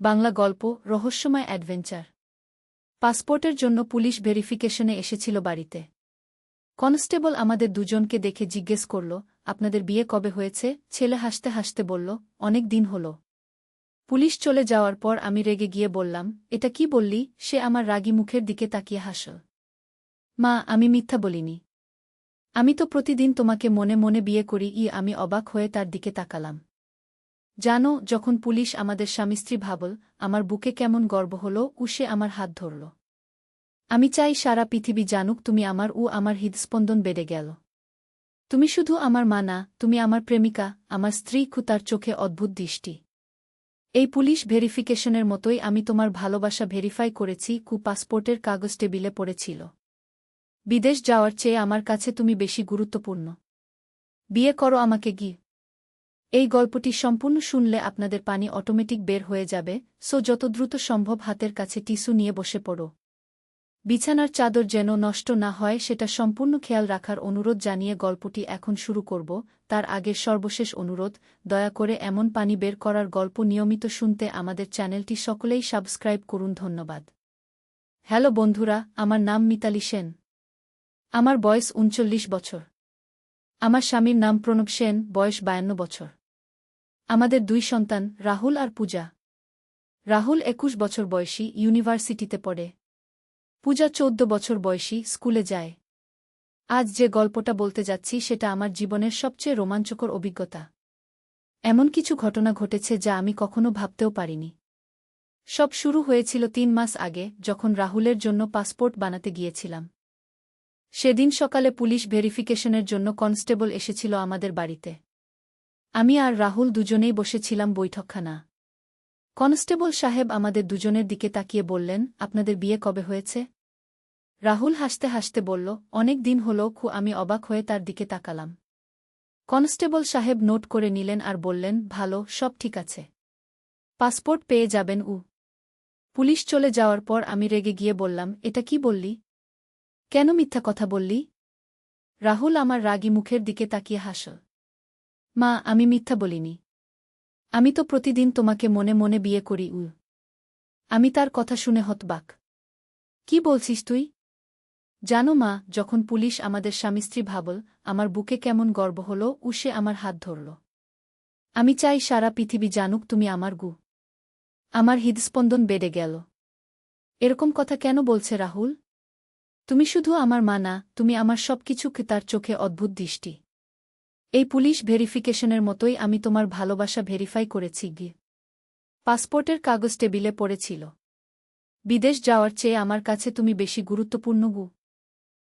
বাংলা গল্প রহস্যময় অ্যাডভেঞ্চার। পাসপোর্টের জন্য পুলিশ ভেরিফিকেশনে এসেছিল বাড়িতে। কনস্টেবল আমাদের দুজনকে দেখে জিজ্ঞেস করল, আপনাদের বিয়ে কবে হয়েছে? ছেলে হাসতে হাসতে বলল, অনেক দিন হল। পুলিশ চলে যাওয়ার পর আমি রেগে গিয়ে বললাম, এটা কি বললি? সে আমার রাগী মুখের দিকে তাকিয়ে হাসল। মা, আমি মিথ্যা বলিনি। আমি তো প্রতিদিন তোমাকে মনে মনে বিয়ে করি। আমি অবাক হয়ে তার দিকে তাকালাম। জানো, যখন পুলিশ আমাদের স্বামী-স্ত্রী ভাবল, আমার বুকে কেমন গর্ব হল। সে আমার হাত ধরল। আমি চাই সারা পৃথিবী জানুক তুমি আমার। আমার হৃদস্পন্দন বেড়ে গেল। তুমি শুধু আমার মা না, তুমি আমার প্রেমিকা, আমার স্ত্রী। তার চোখে অদ্ভুত দৃষ্টি। এই পুলিশ ভেরিফিকেশনের মতোই আমি তোমার ভালোবাসা ভেরিফাই করেছি। পাসপোর্টের কাগজ টেবিলে পড়েছিল। বিদেশ যাওয়ার চেয়ে আমার কাছে তুমি বেশি গুরুত্বপূর্ণ। বিয়ে করো আমাকে গি। এই গল্পটি সম্পূর্ণ শুনলে আপনাদের পানি অটোমেটিক বের হয়ে যাবে। যত দ্রুত সম্ভব হাতের কাছে টিস্যু নিয়ে বসে পড়ো। বিছানার চাদর যেন নষ্ট না হয় সেটা সম্পূর্ণ খেয়াল রাখার অনুরোধ জানিয়ে গল্পটি এখন শুরু করব। তার আগের সর্বশেষ অনুরোধ, দয়া করে এমন পানি বের করার গল্প নিয়মিত শুনতে আমাদের চ্যানেলটি সকলেই সাবস্ক্রাইব করুন। ধন্যবাদ। হ্যালো বন্ধুরা, আমার নাম মিতালি সেন। আমার বয়স ৩৯ বছর। আমার স্বামীর নাম প্রণব সেন, বয়স ৫২ বছর। আমাদের ২ সন্তান, রাহুল আর পূজা। রাহুল ২১ বছর বয়সী, ইউনিভার্সিটিতে পড়ে। পূজা ১৪ বছর বয়সী, স্কুলে যায়। আজ যে গল্পটা বলতে যাচ্ছি সেটা আমার জীবনের সবচেয়ে রোমাঞ্চকর অভিজ্ঞতা। এমন কিছু ঘটনা ঘটেছে যা আমি কখনো ভাবতেও পারিনি। সব শুরু হয়েছিল ৩ মাস আগে, যখন রাহুলের জন্য পাসপোর্ট বানাতে গিয়েছিলাম। সেদিন সকালে পুলিশ ভেরিফিকেশনের জন্য কনস্টেবল এসেছিল আমাদের বাড়িতে। আমি আর রাহুল দুজনেই বসেছিলাম বৈঠকখানা। কনস্টেবল সাহেব আমাদের দুজনের দিকে তাকিয়ে বললেন, আপনাদের বিয়ে কবে হয়েছে? রাহুল হাসতে হাসতে বলল, অনেক দিন হল। আমি অবাক হয়ে তার দিকে তাকালাম। কনস্টেবল সাহেব নোট করে নিলেন আর বললেন, ভালো, সব ঠিক আছে। পাসপোর্ট পেয়ে যাবেন। পুলিশ চলে যাওয়ার পর আমি রেগে গিয়ে বললাম, এটা কি বললি? কেন মিথ্যা কথা বললি? রাহুল আমার রাগী মুখের দিকে তাকিয়ে হাসল। মা, আমি মিথ্যা বলিনি। আমি তো প্রতিদিন তোমাকে মনে মনে বিয়ে করি। আমি তার কথা শুনে হতবাক। কি বলছিস তুই? জানো মা, যখন পুলিশ আমাদের স্বামী-স্ত্রী ভাবল, আমার বুকে কেমন গর্ব হল। সে আমার হাত ধরল। আমি চাই সারা পৃথিবী জানুক তুমি আমার। আমার হৃদস্পন্দন বেড়ে গেল। এরকম কথা কেন বলছে রাহুল? তুমি শুধু আমার মা না, তুমি আমার সবকিছু। তার চোখে অদ্ভুত দৃষ্টি। এই পুলিশ ভেরিফিকেশনের মতোই আমি তোমার ভালোবাসা ভেরিফাই করেছি। পাসপোর্টের কাগজ টেবিলে পড়েছিল। বিদেশ যাওয়ার চেয়ে আমার কাছে তুমি বেশি গুরুত্বপূর্ণ।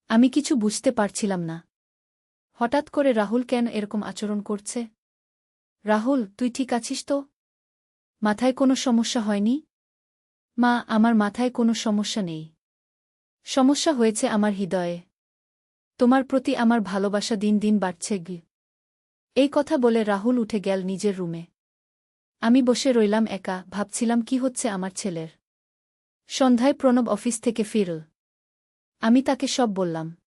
আমি কিছু বুঝতে পারছিলাম না। হঠাৎ করে রাহুল কেন এরকম আচরণ করছে? রাহুল, তুই ঠিক আছিস তো? মাথায় কোনো সমস্যা হয়নি? মা, আমার মাথায় কোনো সমস্যা নেই। সমস্যা হয়েছে আমার হৃদয়ে। তোমার প্রতি আমার ভালোবাসা দিন দিন বাড়ছে। এই কথা বলে রাহুল উঠে গেল নিজের রুমে। আমি বসে রইলাম একা, ভাবছিলাম কি হচ্ছে আমার ছেলের। সন্ধ্যায় প্রণব অফিস থেকে ফিরল। আমি তাকে সব বললাম।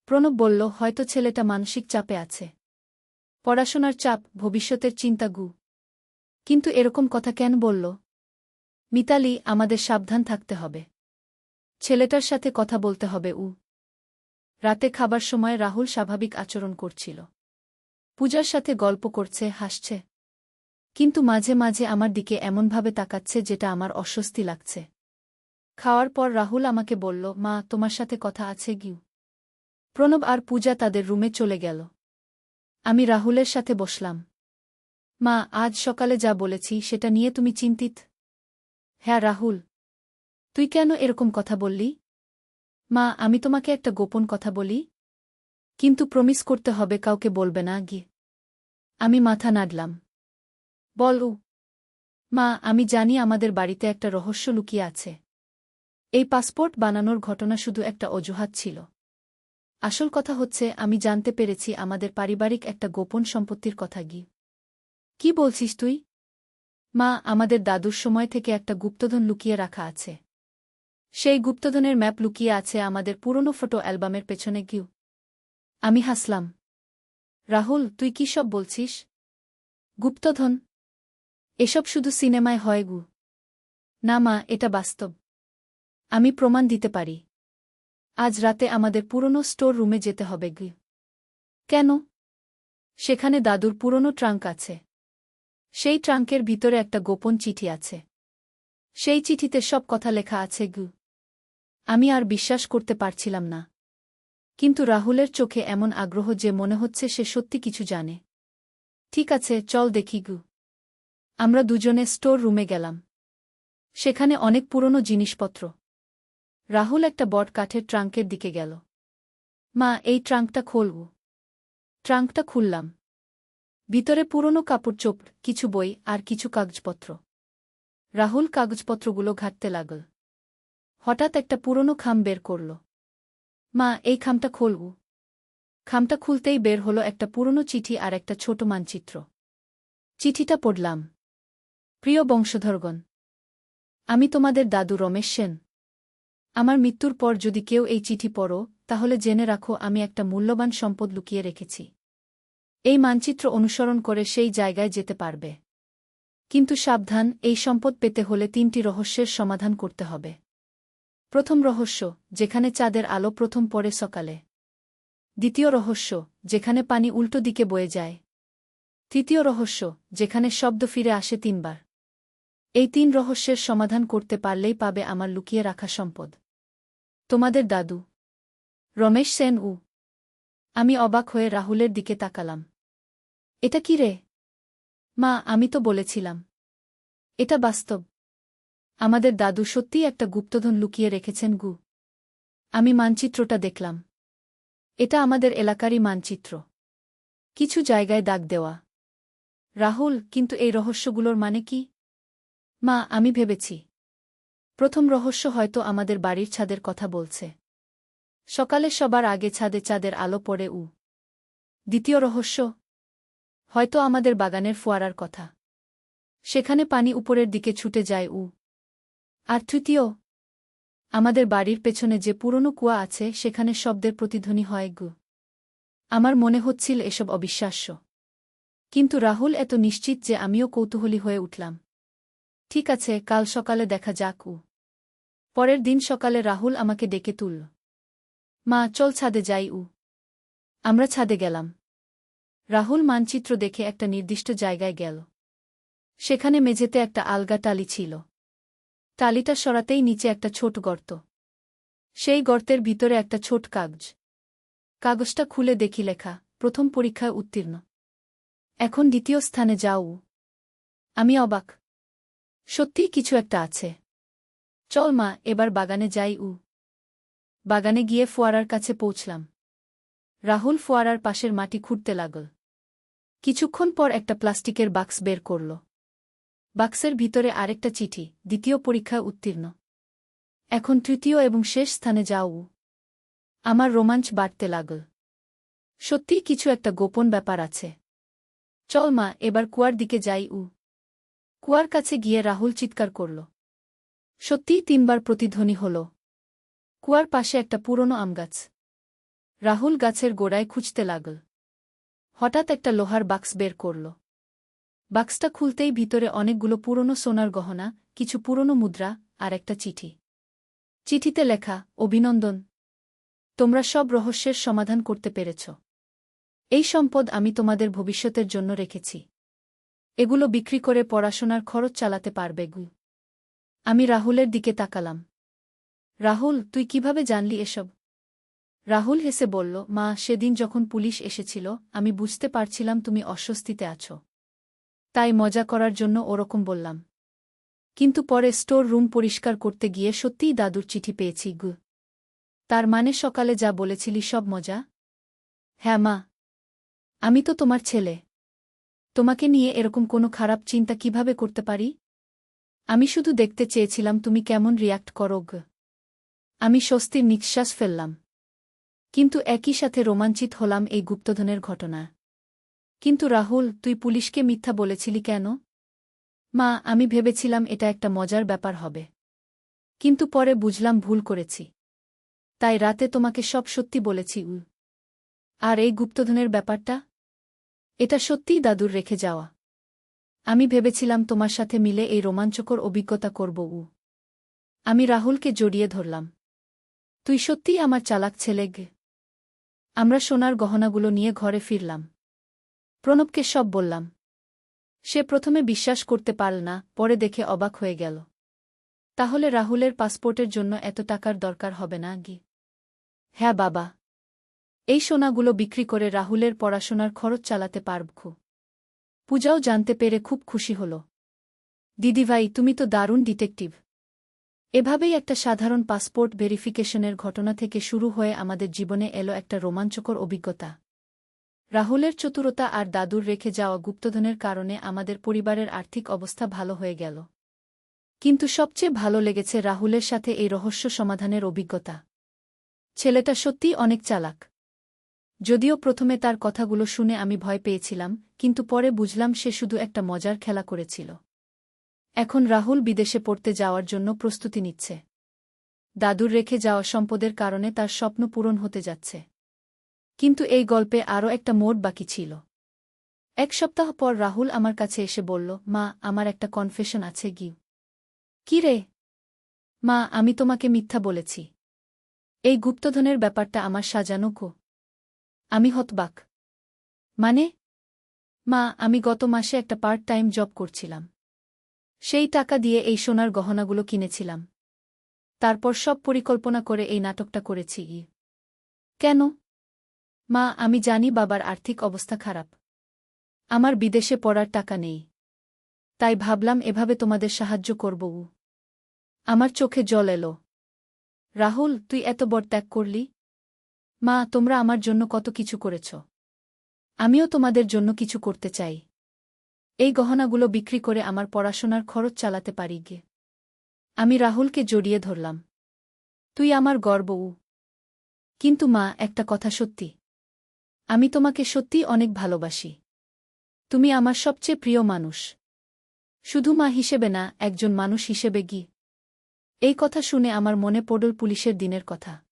প্রণব বলল, হয়তো ছেলেটা মানসিক চাপে আছে। পড়াশোনার চাপ, ভবিষ্যতের চিন্তা। কিন্তু এরকম কথা কেন বলল? মিতালি, আমাদের সাবধান থাকতে হবে। ছেলেটার সাথে কথা বলতে হবে। রাতে খাবার সময় রাহুল স্বাভাবিক আচরণ করছিল। পূজার সাথে গল্প করছে, হাসছে। কিন্তু মাঝে মাঝে আমার দিকে এমনভাবে তাকাচ্ছে যেটা আমার অস্বস্তি লাগছে। খাওয়ার পর রাহুল আমাকে বলল, মা, তোমার সাথে কথা আছে। প্রণব আর পূজা তাদের রুমে চলে গেল। আমি রাহুলের সাথে বসলাম। মা, আজ সকালে যা বলেছি সেটা নিয়ে তুমি চিন্তিত? হ্যাঁ রাহুল। তুই কেন এরকম কথা বললি? মা, আমি তোমাকে একটা গোপন কথা বলি। কিন্তু প্রমিস করতে হবে কাউকে বলবে না। আমি মাথা নাড়লাম। বল। মা, আমি জানি আমাদের বাড়িতে একটা রহস্য লুকিয়ে আছে। এই পাসপোর্ট বানানোর ঘটনা শুধু একটা অজুহাত ছিল। আসল কথা হচ্ছে, আমি জানতে পেরেছি আমাদের পারিবারিক একটা গোপন সম্পত্তির কথা। কি বলছিস তুই? মা, আমাদের দাদুর সময় থেকে একটা গুপ্তধন লুকিয়ে রাখা আছে। সেই গুপ্তধনের ম্যাপ লুকিয়ে আছে আমাদের পুরনো ফটো অ্যালবামের পেছনে। আমি হাসলাম। রাহুল, তুই কি সব বলছিস? গুপ্তধন? এসব শুধু সিনেমায় হয়। না মা, এটা বাস্তব। আমি প্রমাণ দিতে পারি। আজ রাতে আমাদের পুরনো স্টোর রুমে যেতে হবে। কেন? সেখানে দাদুর পুরনো ট্রাঙ্ক আছে। সেই ট্রাঙ্কের ভিতরে একটা গোপন চিঠি আছে। সেই চিঠিতে সব কথা লেখা আছে। আমি আর বিশ্বাস করতে পারছিলাম না। কিন্তু রাহুলের চোখে এমন আগ্রহ যে মনে হচ্ছে সে সত্যি কিছু জানে। ঠিক আছে, চল দেখি। আমরা দুজনে স্টোর রুমে গেলাম। সেখানে অনেক পুরনো জিনিসপত্র। রাহুল একটা বট কাঠের ট্রাঙ্কের দিকে গেল। মা, এই ট্রাঙ্কটা খোল। ট্রাঙ্কটা খুললাম। ভিতরে পুরনো কাপড়চোপড়, কিছু বই আর কিছু কাগজপত্র। রাহুল কাগজপত্রগুলো ঘাঁটতে লাগল। হঠাৎ একটা পুরনো খাম বের করল। মা, এই খামটা খোল। খামটা খুলতেই বের হলো একটা পুরনো চিঠি আর একটা ছোট মানচিত্র। চিঠিটা পড়লাম। প্রিয় বংশধরগণ, আমি তোমাদের দাদু রমেশ সেন। আমার মৃত্যুর পর যদি কেউ এই চিঠি পড়ো, তাহলে জেনে রাখো আমি একটা মূল্যবান সম্পদ লুকিয়ে রেখেছি। এই মানচিত্র অনুসরণ করে সেই জায়গায় যেতে পারবে। কিন্তু সাবধান, এই সম্পদ পেতে হলে 3টি রহস্যের সমাধান করতে হবে। প্রথম রহস্য, যেখানে চাঁদের আলো প্রথম পড়ে সকালে। দ্বিতীয় রহস্য, যেখানে পানি উল্টো দিকে বয়ে যায়। তৃতীয় রহস্য, যেখানে শব্দ ফিরে আসে 3বার। এই 3 রহস্যের সমাধান করতে পারলেই পাবে আমার লুকিয়ে রাখা সম্পদ। তোমাদের দাদু রমেশ সেন। আমি অবাক হয়ে রাহুলের দিকে তাকালাম। এটা কি রে? মা, আমি তো বলেছিলাম। এটা বাস্তব। আমাদের দাদু সত্যিই একটা গুপ্তধন লুকিয়ে রেখেছেন। আমি মানচিত্রটা দেখলাম। এটা আমাদের এলাকারই মানচিত্র। কিছু জায়গায় দাগ দেওয়া। রাহুল, কিন্তু এই রহস্যগুলোর মানে কি? মা, আমি ভেবেছি প্রথম রহস্য হয়তো আমাদের বাড়ির ছাদের কথা বলছে। সকালে সবার আগে ছাদে চাঁদের আলো পড়ে। দ্বিতীয় রহস্য, হয়তো আমাদের বাগানের ফোয়ারার কথা। সেখানে পানি উপরের দিকে ছুটে যায়। আর তৃতীয়, আমাদের বাড়ির পেছনে যে পুরনো কুয়া আছে সেখানে শব্দের প্রতিধ্বনি হয়। আমার মনে হচ্ছিল এসব অবিশ্বাস্য। কিন্তু রাহুল এত নিশ্চিত যে আমিও কৌতূহলী হয়ে উঠলাম। ঠিক আছে, কাল সকালে দেখা যাক। পরের দিন সকালে রাহুল আমাকে ডেকে তুলল। মা, চল ছাদে যাই। আমরা ছাদে গেলাম। রাহুল মানচিত্র দেখে একটা নির্দিষ্ট জায়গায় গেল। সেখানে মেঝেতে একটা আলগা টালি ছিল। টালিটা সরাতেই নিচে একটা ছোট গর্ত। সেই গর্তের ভিতরে একটা ছোট কাগজ। কাগজটা খুলে দেখি লেখা, প্রথম পরীক্ষায় উত্তীর্ণ। এখন দ্বিতীয় স্থানে যাও। আমি অবাক। সত্যিই কিছু একটা আছে। চল মা, এবার বাগানে যাই। বাগানে গিয়ে ফোয়ারার কাছে পৌঁছলাম। রাহুল ফোয়ারার পাশের মাটি খুঁড়তে লাগল। কিছুক্ষণ পর একটা প্লাস্টিকের বাক্স বের করল। বাক্সের ভিতরে আরেকটা চিঠি, দ্বিতীয় পরীক্ষায় উত্তীর্ণ। এখন তৃতীয় এবং শেষ স্থানে যাও। আমার রোমাঞ্চ বাড়তে লাগল। সত্যিই কিছু একটা গোপন ব্যাপার আছে। চল মা, এবার কুয়ার দিকে যাই। কুয়ার কাছে গিয়ে রাহুল চিৎকার করল। সত্যিই 3বার প্রতিধ্বনি হল। কুয়ার পাশে একটা পুরনো আমগাছ। রাহুল গাছের গোড়ায় খুঁজতে লাগল। হঠাৎ একটা লোহার বাক্স বের করল। বাক্সটা খুলতেই ভিতরে অনেকগুলো পুরনো সোনার গহনা, কিছু পুরনো মুদ্রা আর একটা চিঠি। চিঠিতে লেখা, অভিনন্দন, তোমরা সব রহস্যের সমাধান করতে পেরেছ। এই সম্পদ আমি তোমাদের ভবিষ্যতের জন্য রেখেছি। এগুলো বিক্রি করে পড়াশোনার খরচ চালাতে পারবে। আমি রাহুলের দিকে তাকালাম। রাহুল, তুই কিভাবে জানলি এসব? রাহুল হেসে বলল, মা, সেদিন যখন পুলিশ এসেছিল আমি বুঝতে পারছিলাম তুমি অস্বস্তিতে আছো। তাই মজা করার জন্য ওরকম বললাম। কিন্তু পরে স্টোর রুম পরিষ্কার করতে গিয়ে সত্যিই দাদুর চিঠি পেয়েছি। তার মানে সকালে যা বলেছিলি সব মজা? হ্যাঁ মা, আমি তো তোমার ছেলে। তোমাকে নিয়ে এরকম কোনো খারাপ চিন্তা কিভাবে করতে পারি? আমি শুধু দেখতে চেয়েছিলাম তুমি কেমন রিয়্যাক্ট করো। আমি স্বস্তির নিঃশ্বাস ফেললাম। কিন্তু একই সাথে রোমাঞ্চিত হলাম এই গুপ্তধনের ঘটনা। কিন্তু রাহুল, তুই পুলিশকে মিথ্যা বলেছিলি কেন? মা, আমি ভেবেছিলাম এটা একটা মজার ব্যাপার হবে। কিন্তু পরে বুঝলাম ভুল করেছি। তাই রাতে তোমাকে সব সত্যি বলেছি। আর এই গুপ্তধনের ব্যাপারটা? এটা সত্যিই দাদুর রেখে যাওয়া। আমি ভেবেছিলাম তোমার সাথে মিলে এই রোমাঞ্চকর অভিজ্ঞতা করব। আমি রাহুলকে জড়িয়ে ধরলাম। তুই সত্যিই আমার চালাক ছেলে গে। আমরা সোনার গহনাগুলো নিয়ে ঘরে ফিরলাম। প্রণবকে সব বললাম। সে প্রথমে বিশ্বাস করতে পারল না, পরে দেখে অবাক হয়ে গেল। তাহলে রাহুলের পাসপোর্টের জন্য এত টাকার দরকার হবে না গি? হ্যাঁ বাবা। এই সোনাগুলো বিক্রি করে রাহুলের পড়াশোনার খরচ চালাতে পারব। পূজাও জানতে পেরে খুব খুশি হল। দিদিভাই, তুমি তো দারুণ ডিটেকটিভ। এভাবেই একটা সাধারণ পাসপোর্ট ভেরিফিকেশনের ঘটনা থেকে শুরু হয়ে আমাদের জীবনে এলো একটা রোমাঞ্চকর অভিজ্ঞতা। রাহুলের চতুরতা আর দাদুর রেখে যাওয়া গুপ্তধনের কারণে আমাদের পরিবারের আর্থিক অবস্থা ভালো হয়ে গেল। কিন্তু সবচেয়ে ভালো লেগেছে রাহুলের সাথে এই রহস্য সমাধানের অভিজ্ঞতা। ছেলেটা সত্যিই অনেক চালাক। যদিও প্রথমে তার কথাগুলো শুনে আমি ভয় পেয়েছিলাম, কিন্তু পরে বুঝলাম সে শুধু একটা মজার খেলা করেছিল। এখন রাহুল বিদেশে পড়তে যাওয়ার জন্য প্রস্তুতি নিচ্ছে। দাদুর রেখে যাওয়া সম্পদের কারণে তার স্বপ্ন পূরণ হতে যাচ্ছে। কিন্তু এই গল্পে আরও একটা মোড় বাকি ছিল। এক সপ্তাহ পর রাহুল আমার কাছে এসে বলল, মা, আমার একটা কনফেশন আছে গি। কি রে? মা, আমি তোমাকে মিথ্যা বলেছি। এই গুপ্তধনের ব্যাপারটা আমার সাজানো গো। আমি হতবাক। মানে? মা, আমি গত মাসে একটা পার্ট টাইম জব করছিলাম। সেই টাকা দিয়ে এই সোনার গহনাগুলো কিনেছিলাম। তারপর সব পরিকল্পনা করে এই নাটকটা করেছি। কেন? মা, আমি জানি বাবার আর্থিক অবস্থা খারাপ। আমার বিদেশে পড়ার টাকা নেই। তাই ভাবলাম এভাবে তোমাদের সাহায্য করব। আমার চোখে জল এলো। রাহুল, তুই এত বড় ত্যাগ করলি? মা, তোমরা আমার জন্য কত কিছু করেছ। আমিও তোমাদের জন্য কিছু করতে চাই। এই গহনাগুলো বিক্রি করে আমার পড়াশোনার খরচ চালাতে পারি গে। আমি রাহুলকে জড়িয়ে ধরলাম। তুই আমার গর্ব। কিন্তু মা, একটা কথা সত্যি। আমি তোমাকে সত্যিই অনেক ভালোবাসি। তুমি আমার সবচেয়ে প্রিয় মানুষ। শুধু মা হিসেবে না, একজন মানুষ হিসেবে গি। এই কথা শুনে আমার মনে পড়ল পুলিশের দিনের কথা।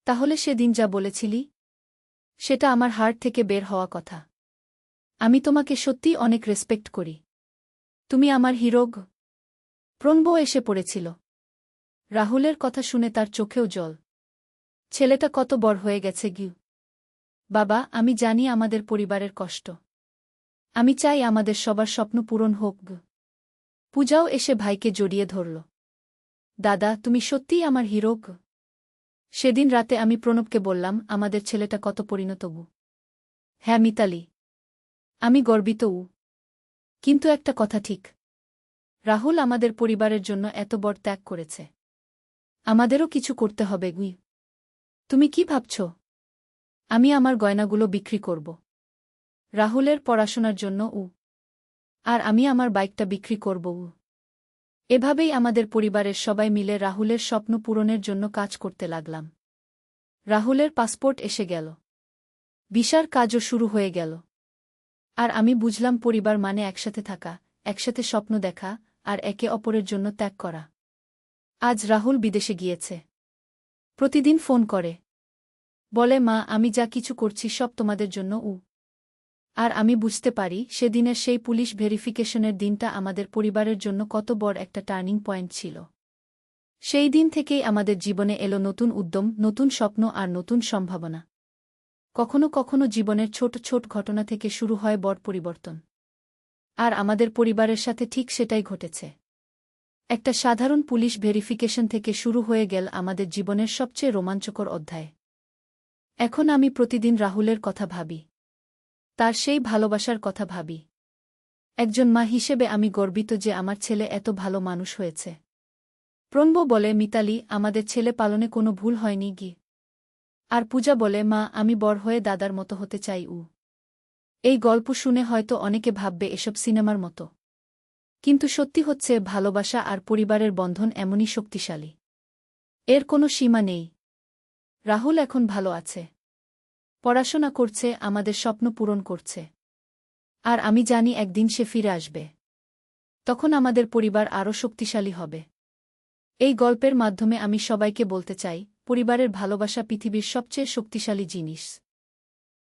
তাহলে সেদিন যা বলেছিলি, সেটা আমার হার্ট থেকে বের হওয়া কথা। আমি তোমাকে সত্যিই অনেক রেসপেক্ট করি। তুমি আমার হিরো গো। প্রণব এসে পড়েছিল। রাহুলের কথা শুনে তার চোখেও জল। ছেলেটা কত বড় হয়ে গেছে গি। বাবা, আমি জানি আমাদের পরিবারের কষ্ট। আমি চাই আমাদের সবার স্বপ্ন পূরণ হোক গো। পূজাও এসে ভাইকে জড়িয়ে ধরল। দাদা, তুমি সত্যিই আমার হিরো গো। সেদিন রাতে আমি প্রণবকে বললাম, আমাদের ছেলেটা কত পরিণত গো। হ্যাঁ মিতালি, আমি গর্বিত। কিন্তু একটা কথা ঠিক। রাহুল আমাদের পরিবারের জন্য এত বড় ত্যাগ করেছে। আমাদেরও কিছু করতে হবে গুই। তুমি কি ভাবছ? আমি আমার গয়নাগুলো বিক্রি করব। রাহুলের পড়াশোনার জন্য। আর আমি আমার বাইকটা বিক্রি করব। এভাবেই আমাদের পরিবারের সবাই মিলে রাহুলের স্বপ্ন পূরণের জন্য কাজ করতে লাগলাম। রাহুলের পাসপোর্ট এসে গেল। ভিসার কাজও শুরু হয়ে গেল। আর আমি বুঝলাম পরিবার মানে একসাথে থাকা, একসাথে স্বপ্ন দেখা, আর একে অপরের জন্য ত্যাগ করা। আজ রাহুল বিদেশে গিয়েছে। প্রতিদিন ফোন করে। বলে, মা, আমি যা কিছু করছি সব তোমাদের জন্য। আর আমি বুঝতে পারি সেদিনের সেই পুলিশ ভেরিফিকেশনের দিনটা আমাদের পরিবারের জন্য কত বড় একটা টার্নিং পয়েন্ট ছিল। সেই দিন থেকেই আমাদের জীবনে এলো নতুন উদ্যম, নতুন স্বপ্ন আর নতুন সম্ভাবনা। কখনো কখনো জীবনের ছোট ছোট ঘটনা থেকে শুরু হয় বড় পরিবর্তন। আর আমাদের পরিবারের সাথে ঠিক সেটাই ঘটেছে। একটা সাধারণ পুলিশ ভেরিফিকেশন থেকে শুরু হয়ে গেল আমাদের জীবনের সবচেয়ে রোমাঞ্চকর অধ্যায়। এখন আমি প্রতিদিন রাহুলের কথা ভাবি। তার সেই ভালোবাসার কথা ভাবি। একজন মা হিসেবে আমি গর্বিত যে আমার ছেলে এত ভালো মানুষ হয়েছে। প্রণব বলে, মিতালি, আমাদের ছেলে পালনে কোনো ভুল হয়নি গি। আর পূজা বলে, মা, আমি বড় হয়ে দাদার মতো হতে চাই। এই গল্প শুনে হয়তো অনেকে ভাববে এসব সিনেমার মতো। কিন্তু সত্যি হচ্ছে, ভালোবাসা আর পরিবারের বন্ধন এমনই শক্তিশালী। এর কোনো সীমা নেই। রাহুল এখন ভালো আছে। পড়াশোনা করছে, আমাদের স্বপ্ন পূরণ করছে। আর আমি জানি একদিন সে ফিরে আসবে। তখন আমাদের পরিবার আরও শক্তিশালী হবে। এই গল্পের মাধ্যমে আমি সবাইকে বলতে চাই, পরিবারের ভালোবাসা পৃথিবীর সবচেয়ে শক্তিশালী জিনিস।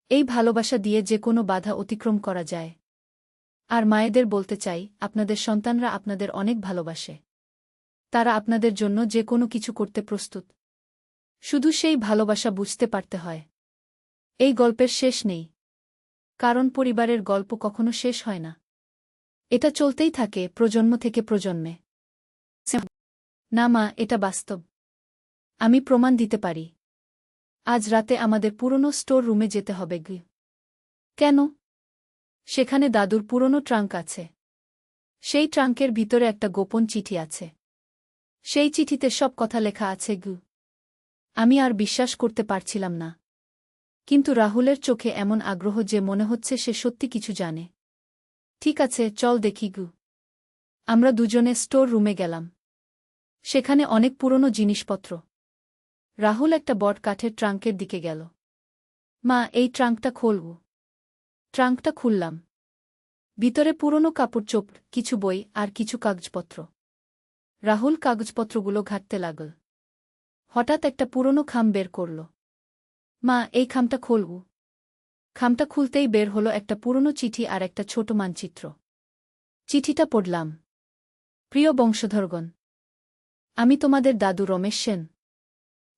এই ভালোবাসা দিয়ে যে কোনো বাধা অতিক্রম করা যায়। আর মায়েদের বলতে চাই, আপনাদের সন্তানরা আপনাদের অনেক ভালোবাসে। তারা আপনাদের জন্য যে কোনো কিছু করতে প্রস্তুত। শুধু সেই ভালোবাসা বুঝতে পারতে হয়। এই গল্পের শেষ নেই, কারণ পরিবারের গল্প কখনো শেষ হয় না। এটা চলতেই থাকে প্রজন্ম থেকে প্রজন্মে। না মা, এটা বাস্তব। আমি প্রমাণ দিতে পারি। আজ রাতে আমাদের পুরনো স্টোর রুমে যেতে হবে। কেন? সেখানে দাদুর পুরনো ট্রাঙ্ক আছে। সেই ট্রাঙ্কের ভিতরে একটা গোপন চিঠি আছে। সেই চিঠিতে সব কথা লেখা আছে। আমি আর বিশ্বাস করতে পারছিলাম না, কিন্তু রাহুলের চোখে এমন আগ্রহ যে মনে হচ্ছে সে সত্যি কিছু জানে। ঠিক আছে, চল দেখি। আমরা দুজনে স্টোর রুমে গেলাম। সেখানে অনেক পুরনো জিনিসপত্র। রাহুল একটা বট কাঠের ট্রাঙ্কের দিকে গেল। মা, এই ট্রাঙ্কটা খোলব। ট্রাঙ্কটা খুললাম। ভিতরে পুরনো কাপড়চোপ, কিছু বই আর কিছু কাগজপত্র। রাহুল কাগজপত্রগুলো ঘাঁটতে লাগল। হঠাৎ একটা পুরনো খাম বের করল। মা, এই খামটা খোলব। খামটা খুলতেই বের হলো একটা পুরনো চিঠি আর একটা ছোট মানচিত্র। চিঠিটা পড়লাম। প্রিয় বংশধরগণ, আমি তোমাদের দাদু রমেশ সেন।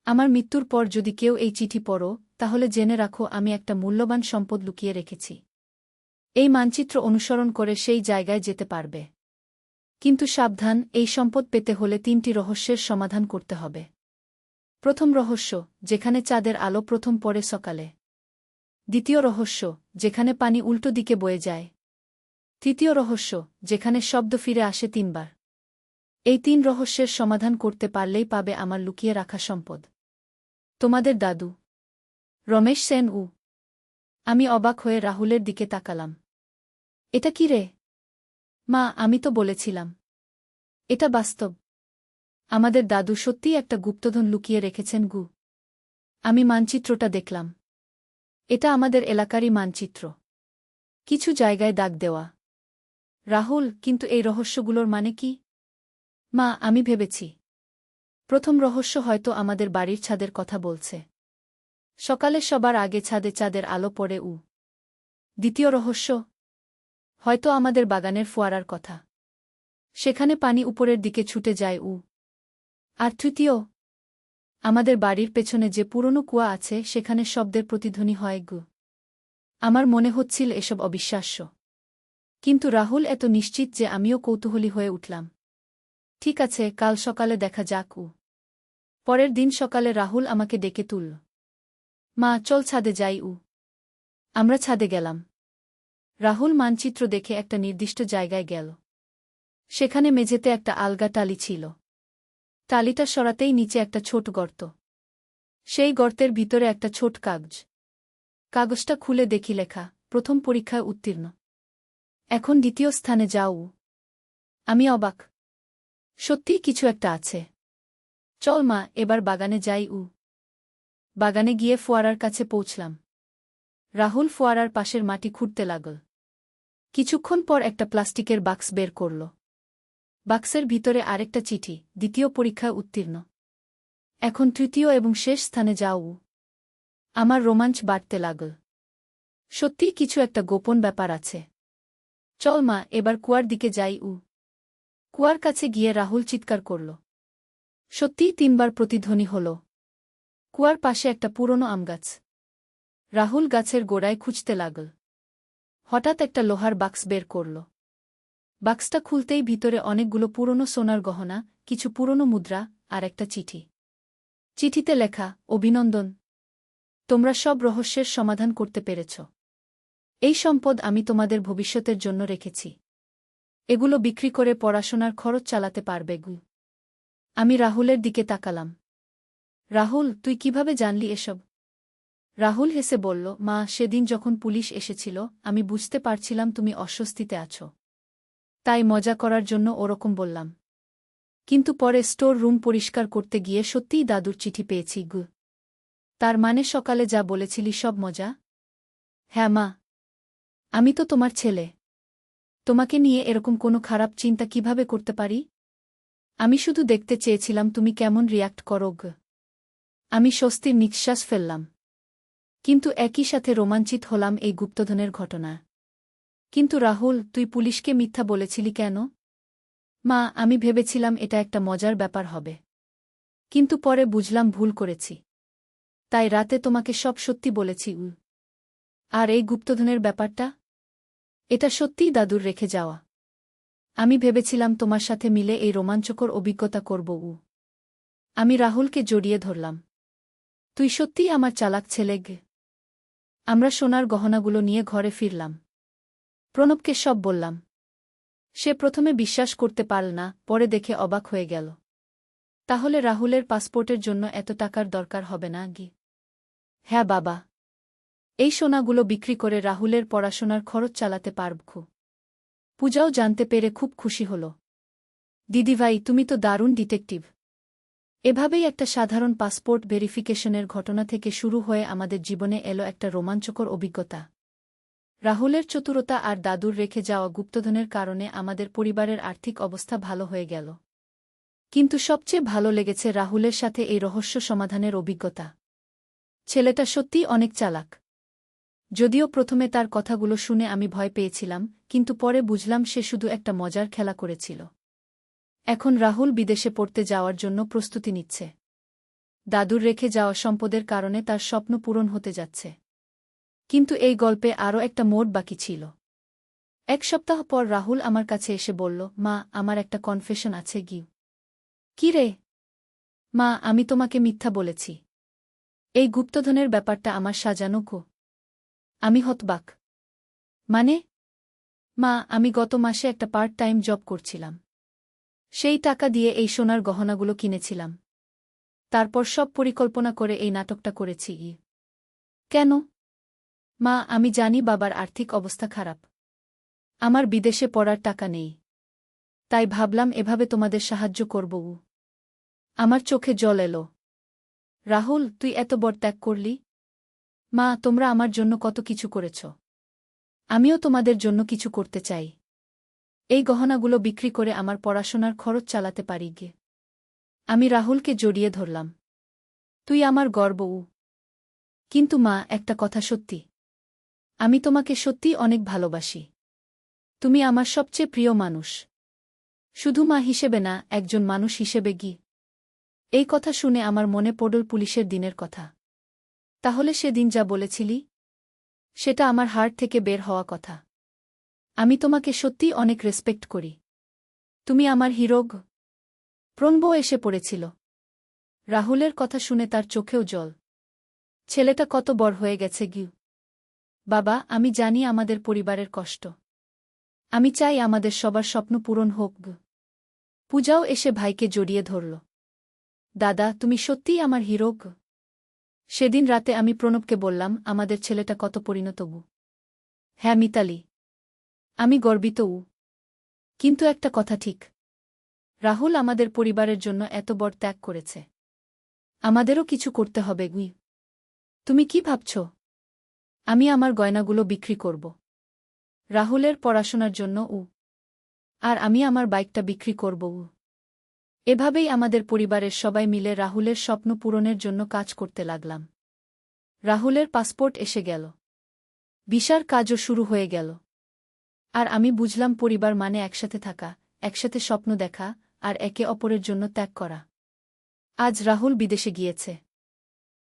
আমার মৃত্যুর পর যদি কেউ এই চিঠি পড়ো, তাহলে জেনে রাখো আমি একটা মূল্যবান সম্পদ লুকিয়ে রেখেছি। এই মানচিত্র অনুসরণ করে সেই জায়গায় যেতে পারবে। কিন্তু সাবধান, এই সম্পদ পেতে হলে 3টি রহস্যের সমাধান করতে হবে। প্রথম রহস্য, যেখানে চাঁদের আলো প্রথম পড়ে সকালে। দ্বিতীয় রহস্য, যেখানে পানি উল্টো দিকে বয়ে যায়। তৃতীয় রহস্য, যেখানে শব্দ ফিরে আসে 3 বার। এই 3 রহস্যের সমাধান করতে পারলেই পাবে আমার লুকিয়ে রাখা সম্পদ। তোমাদের দাদু রমেশ সেন। আমি অবাক হয়ে রাহুলের দিকে তাকালাম। এটা কি রে? মা, আমি তো বলেছিলাম। এটা বাস্তব। আমাদের দাদু সত্যিই একটা গুপ্তধন লুকিয়ে রেখেছেন। আমি মানচিত্রটা দেখলাম। এটা আমাদের এলাকারই মানচিত্র। কিছু জায়গায় দাগ দেওয়া। রাহুল, কিন্তু এই রহস্যগুলোর মানে কি? মা, আমি ভেবেছি প্রথম রহস্য হয়তো আমাদের বাড়ির ছাদের কথা বলছে। সকালে সবার আগে ছাদে চাঁদের আলো পড়ে। দ্বিতীয় রহস্য, হয়তো আমাদের বাগানের ফোয়ারার কথা। সেখানে পানি উপরের দিকে ছুটে যায়। আর তৃতীয়, আমাদের বাড়ির পেছনে যে পুরনো কুয়া আছে সেখানে শব্দের প্রতিধ্বনি হয়। আমার মনে হচ্ছিল এসব অবিশ্বাস্য, কিন্তু রাহুল এত নিশ্চিত যে আমিও কৌতূহলী হয়ে উঠলাম। ঠিক আছে, কাল সকালে দেখা যাক। পরের দিন সকালে রাহুল আমাকে ডেকে তুলল। মা, চল ছাদে যাই। আমরা ছাদে গেলাম। রাহুল মানচিত্র দেখে একটা নির্দিষ্ট জায়গায় গেল। সেখানে মেঝেতে একটা আলগা টালি ছিল। টালিটা সরাতেই নিচে একটা ছোট গর্ত। সেই গর্তের ভিতরে একটা ছোট কাগজ। কাগজটা খুলে দেখি লেখা, প্রথম পরীক্ষায় উত্তীর্ণ। এখন দ্বিতীয় স্থানে যাও। আমি অবাক। সত্যিই কিছু একটা আছে। চল মা, এবার বাগানে যাই। বাগানে গিয়ে ফোয়ারার কাছে পৌঁছলাম। রাহুল ফোয়ারার পাশের মাটি খুঁড়তে লাগল। কিছুক্ষণ পর একটা প্লাস্টিকের বাক্স বের করল। বাক্সের ভিতরে আরেকটা চিঠি, দ্বিতীয় পরীক্ষায় উত্তীর্ণ। এখন তৃতীয় এবং শেষ স্থানে যাও। আমার রোমাঞ্চ বাড়তে লাগল। সত্যিই কিছু একটা গোপন ব্যাপার আছে। চল মা, এবার কুয়ার দিকে যাই। কুয়ার কাছে গিয়ে রাহুল চিৎকার করল। সত্যিই 3 বার প্রতিধ্বনি হল। কুয়ার পাশে একটা পুরনো আমগাছ। রাহুল গাছের গোড়ায় খুঁজতে লাগল। হঠাৎ একটা লোহার বাক্স বের করল। বাক্সটা খুলতেই ভিতরে অনেকগুলো পুরনো সোনার গহনা, কিছু পুরনো মুদ্রা আর একটা চিঠি। চিঠিতে লেখা, অভিনন্দন, তোমরা সব রহস্যের সমাধান করতে পেরেছ। এই সম্পদ আমি তোমাদের ভবিষ্যতের জন্য রেখেছি। এগুলো বিক্রি করে পড়াশোনার খরচ চালাতে পারবে। আমি রাহুলের দিকে তাকালাম। রাহুল, তুই কিভাবে জানলি এসব? রাহুল হেসে বলল, মা, সেদিন যখন পুলিশ এসেছিল আমি বুঝতে পারছিলাম তুমি অস্বস্তিতে আছো। তাই মজা করার জন্য ওরকম বললাম। কিন্তু পরে স্টোর রুম পরিষ্কার করতে গিয়ে সত্যিই দাদুর চিঠি পেয়েছি। তার মানে সকালে যা বলেছিলি সব মজা? হ্যাঁ মা, আমি তো তোমার ছেলে। তোমাকে নিয়ে এরকম কোনো খারাপ চিন্তা কিভাবে করতে পারি? আমি শুধু দেখতে চেয়েছিলাম তুমি কেমন রিয়্যাক্ট করো। আমি স্বস্তির নিঃশ্বাস ফেললাম। কিন্তু একই সাথে রোমাঞ্চিত হলাম এই গুপ্তধনের ঘটনা। কিন্তু রাহুল, তুই পুলিশকে মিথ্যা বলেছিলি কেন? মা, আমি ভেবেছিলাম এটা একটা মজার ব্যাপার হবে। কিন্তু পরে বুঝলাম ভুল করেছি। তাই রাতে তোমাকে সব সত্যি বলেছি। আর এই গুপ্তধনের ব্যাপারটা? এটা সত্যিই দাদুর রেখে যাওয়া। আমি ভেবেছিলাম তোমার সাথে মিলে এই রোমাঞ্চকর অভিজ্ঞতা করব। আমি রাহুলকে জড়িয়ে ধরলাম। তুই সত্যিই আমার চালাক ছেলে গে। আমরা সোনার গহনাগুলো নিয়ে ঘরে ফিরলাম। প্রণবকে সব বললাম। সে প্রথমে বিশ্বাস করতে পারল না, পরে দেখে অবাক হয়ে গেল। তাহলে রাহুলের পাসপোর্টের জন্য এত টাকার দরকার হবে না গি? হ্যাঁ বাবা। এই সোনাগুলো বিক্রি করে রাহুলের পড়াশোনার খরচ চালাতে পারব। পূজাও জানতে পেরে খুব খুশি হল। দিদিভাই, তুমি তো দারুণ ডিটেকটিভ। এভাবেই একটা সাধারণ পাসপোর্ট ভেরিফিকেশনের ঘটনা থেকে শুরু হয়ে আমাদের জীবনে এলো একটা রোমাঞ্চকর অভিজ্ঞতা। রাহুলের চতুরতা আর দাদুর রেখে যাওয়া গুপ্তধনের কারণে আমাদের পরিবারের আর্থিক অবস্থা ভালো হয়ে গেল। কিন্তু সবচেয়ে ভালো লেগেছে রাহুলের সাথে এই রহস্য সমাধানের অভিজ্ঞতা। ছেলেটা সত্যিই অনেক চালাক। যদিও প্রথমে তার কথাগুলো শুনে আমি ভয় পেয়েছিলাম, কিন্তু পরে বুঝলাম সে শুধু একটা মজার খেলা করেছিল। এখন রাহুল বিদেশে পড়তে যাওয়ার জন্য প্রস্তুতি নিচ্ছে। দাদুর রেখে যাওয়া সম্পদের কারণে তার স্বপ্ন পূরণ হতে যাচ্ছে। কিন্তু এই গল্পে আরও একটা মোড় বাকি ছিল। এক সপ্তাহ পর রাহুল আমার কাছে এসে বলল, মা, আমার একটা কনফেশন আছে গি। কি রে? মা, আমি তোমাকে মিথ্যা বলেছি। এই গুপ্তধনের ব্যাপারটা আমার সাজানো গো। আমি হতবাক। মানে? মা, আমি গত মাসে একটা পার্ট টাইম জব করছিলাম। সেই টাকা দিয়ে এই সোনার গহনাগুলো কিনেছিলাম। তারপর সব পরিকল্পনা করে এই নাটকটা করেছি। কেন? মা, আমি জানি বাবার আর্থিক অবস্থা খারাপ। আমার বিদেশে পড়ার টাকা নেই। তাই ভাবলাম এভাবে তোমাদের সাহায্য করব। আমার চোখে জল এলো। রাহুল, তুই এত বড় ত্যাগ করলি? মা, তোমরা আমার জন্য কত কিছু করেছ। আমিও তোমাদের জন্য কিছু করতে চাই। এই গহনাগুলো বিক্রি করে আমার পড়াশোনার খরচ চালাতে পারি গে। আমি রাহুলকে জড়িয়ে ধরলাম। তুই আমার গর্ব। কিন্তু মা, একটা কথা সত্যি। আমি তোমাকে সত্যিই অনেক ভালোবাসি। তুমি আমার সবচেয়ে প্রিয় মানুষ। শুধু মা হিসেবে না, একজন মানুষ হিসেবে গি। এই কথা শুনে আমার মনে পড়ল পুলিশের দিনের কথা। তাহলে সেদিন যা বলেছিলি, সেটা আমার হার্ট থেকে বের হওয়া কথা। আমি তোমাকে সত্যিই অনেক রেসপেক্ট করি। তুমি আমার হিরো গো। প্রণব এসে পড়েছিল। রাহুলের কথা শুনে তার চোখেও জল। ছেলেটা কত বড় হয়ে গেছে গি। বাবা, আমি জানি আমাদের পরিবারের কষ্ট। আমি চাই আমাদের সবার স্বপ্ন পূরণ হোক গো। পূজাও এসে ভাইকে জড়িয়ে ধরল। দাদা, তুমি সত্যিই আমার হিরো গো। সেদিন রাতে আমি প্রণবকে বললাম, আমাদের ছেলেটা কত পরিণত গো। হ্যাঁ মিতালি, আমি গর্বিত। কিন্তু একটা কথা ঠিক। রাহুল আমাদের পরিবারের জন্য এত বড় ত্যাগ করেছে। আমাদেরও কিছু করতে হবে গুই। তুমি কি ভাবছ? আমি আমার গয়নাগুলো বিক্রি করব রাহুলের পড়াশোনার জন্য। আর আমি আমার বাইকটা বিক্রি করব। এভাবেই আমাদের পরিবারের সবাই মিলে রাহুলের স্বপ্ন পূরণের জন্য কাজ করতে লাগলাম। রাহুলের পাসপোর্ট এসে গেল। ভিসার কাজও শুরু হয়ে গেল। আর আমি বুঝলাম পরিবার মানে একসাথে থাকা, একসাথে স্বপ্ন দেখা, আর একে অপরের জন্য ত্যাগ করা। আজ রাহুল বিদেশে গিয়েছে।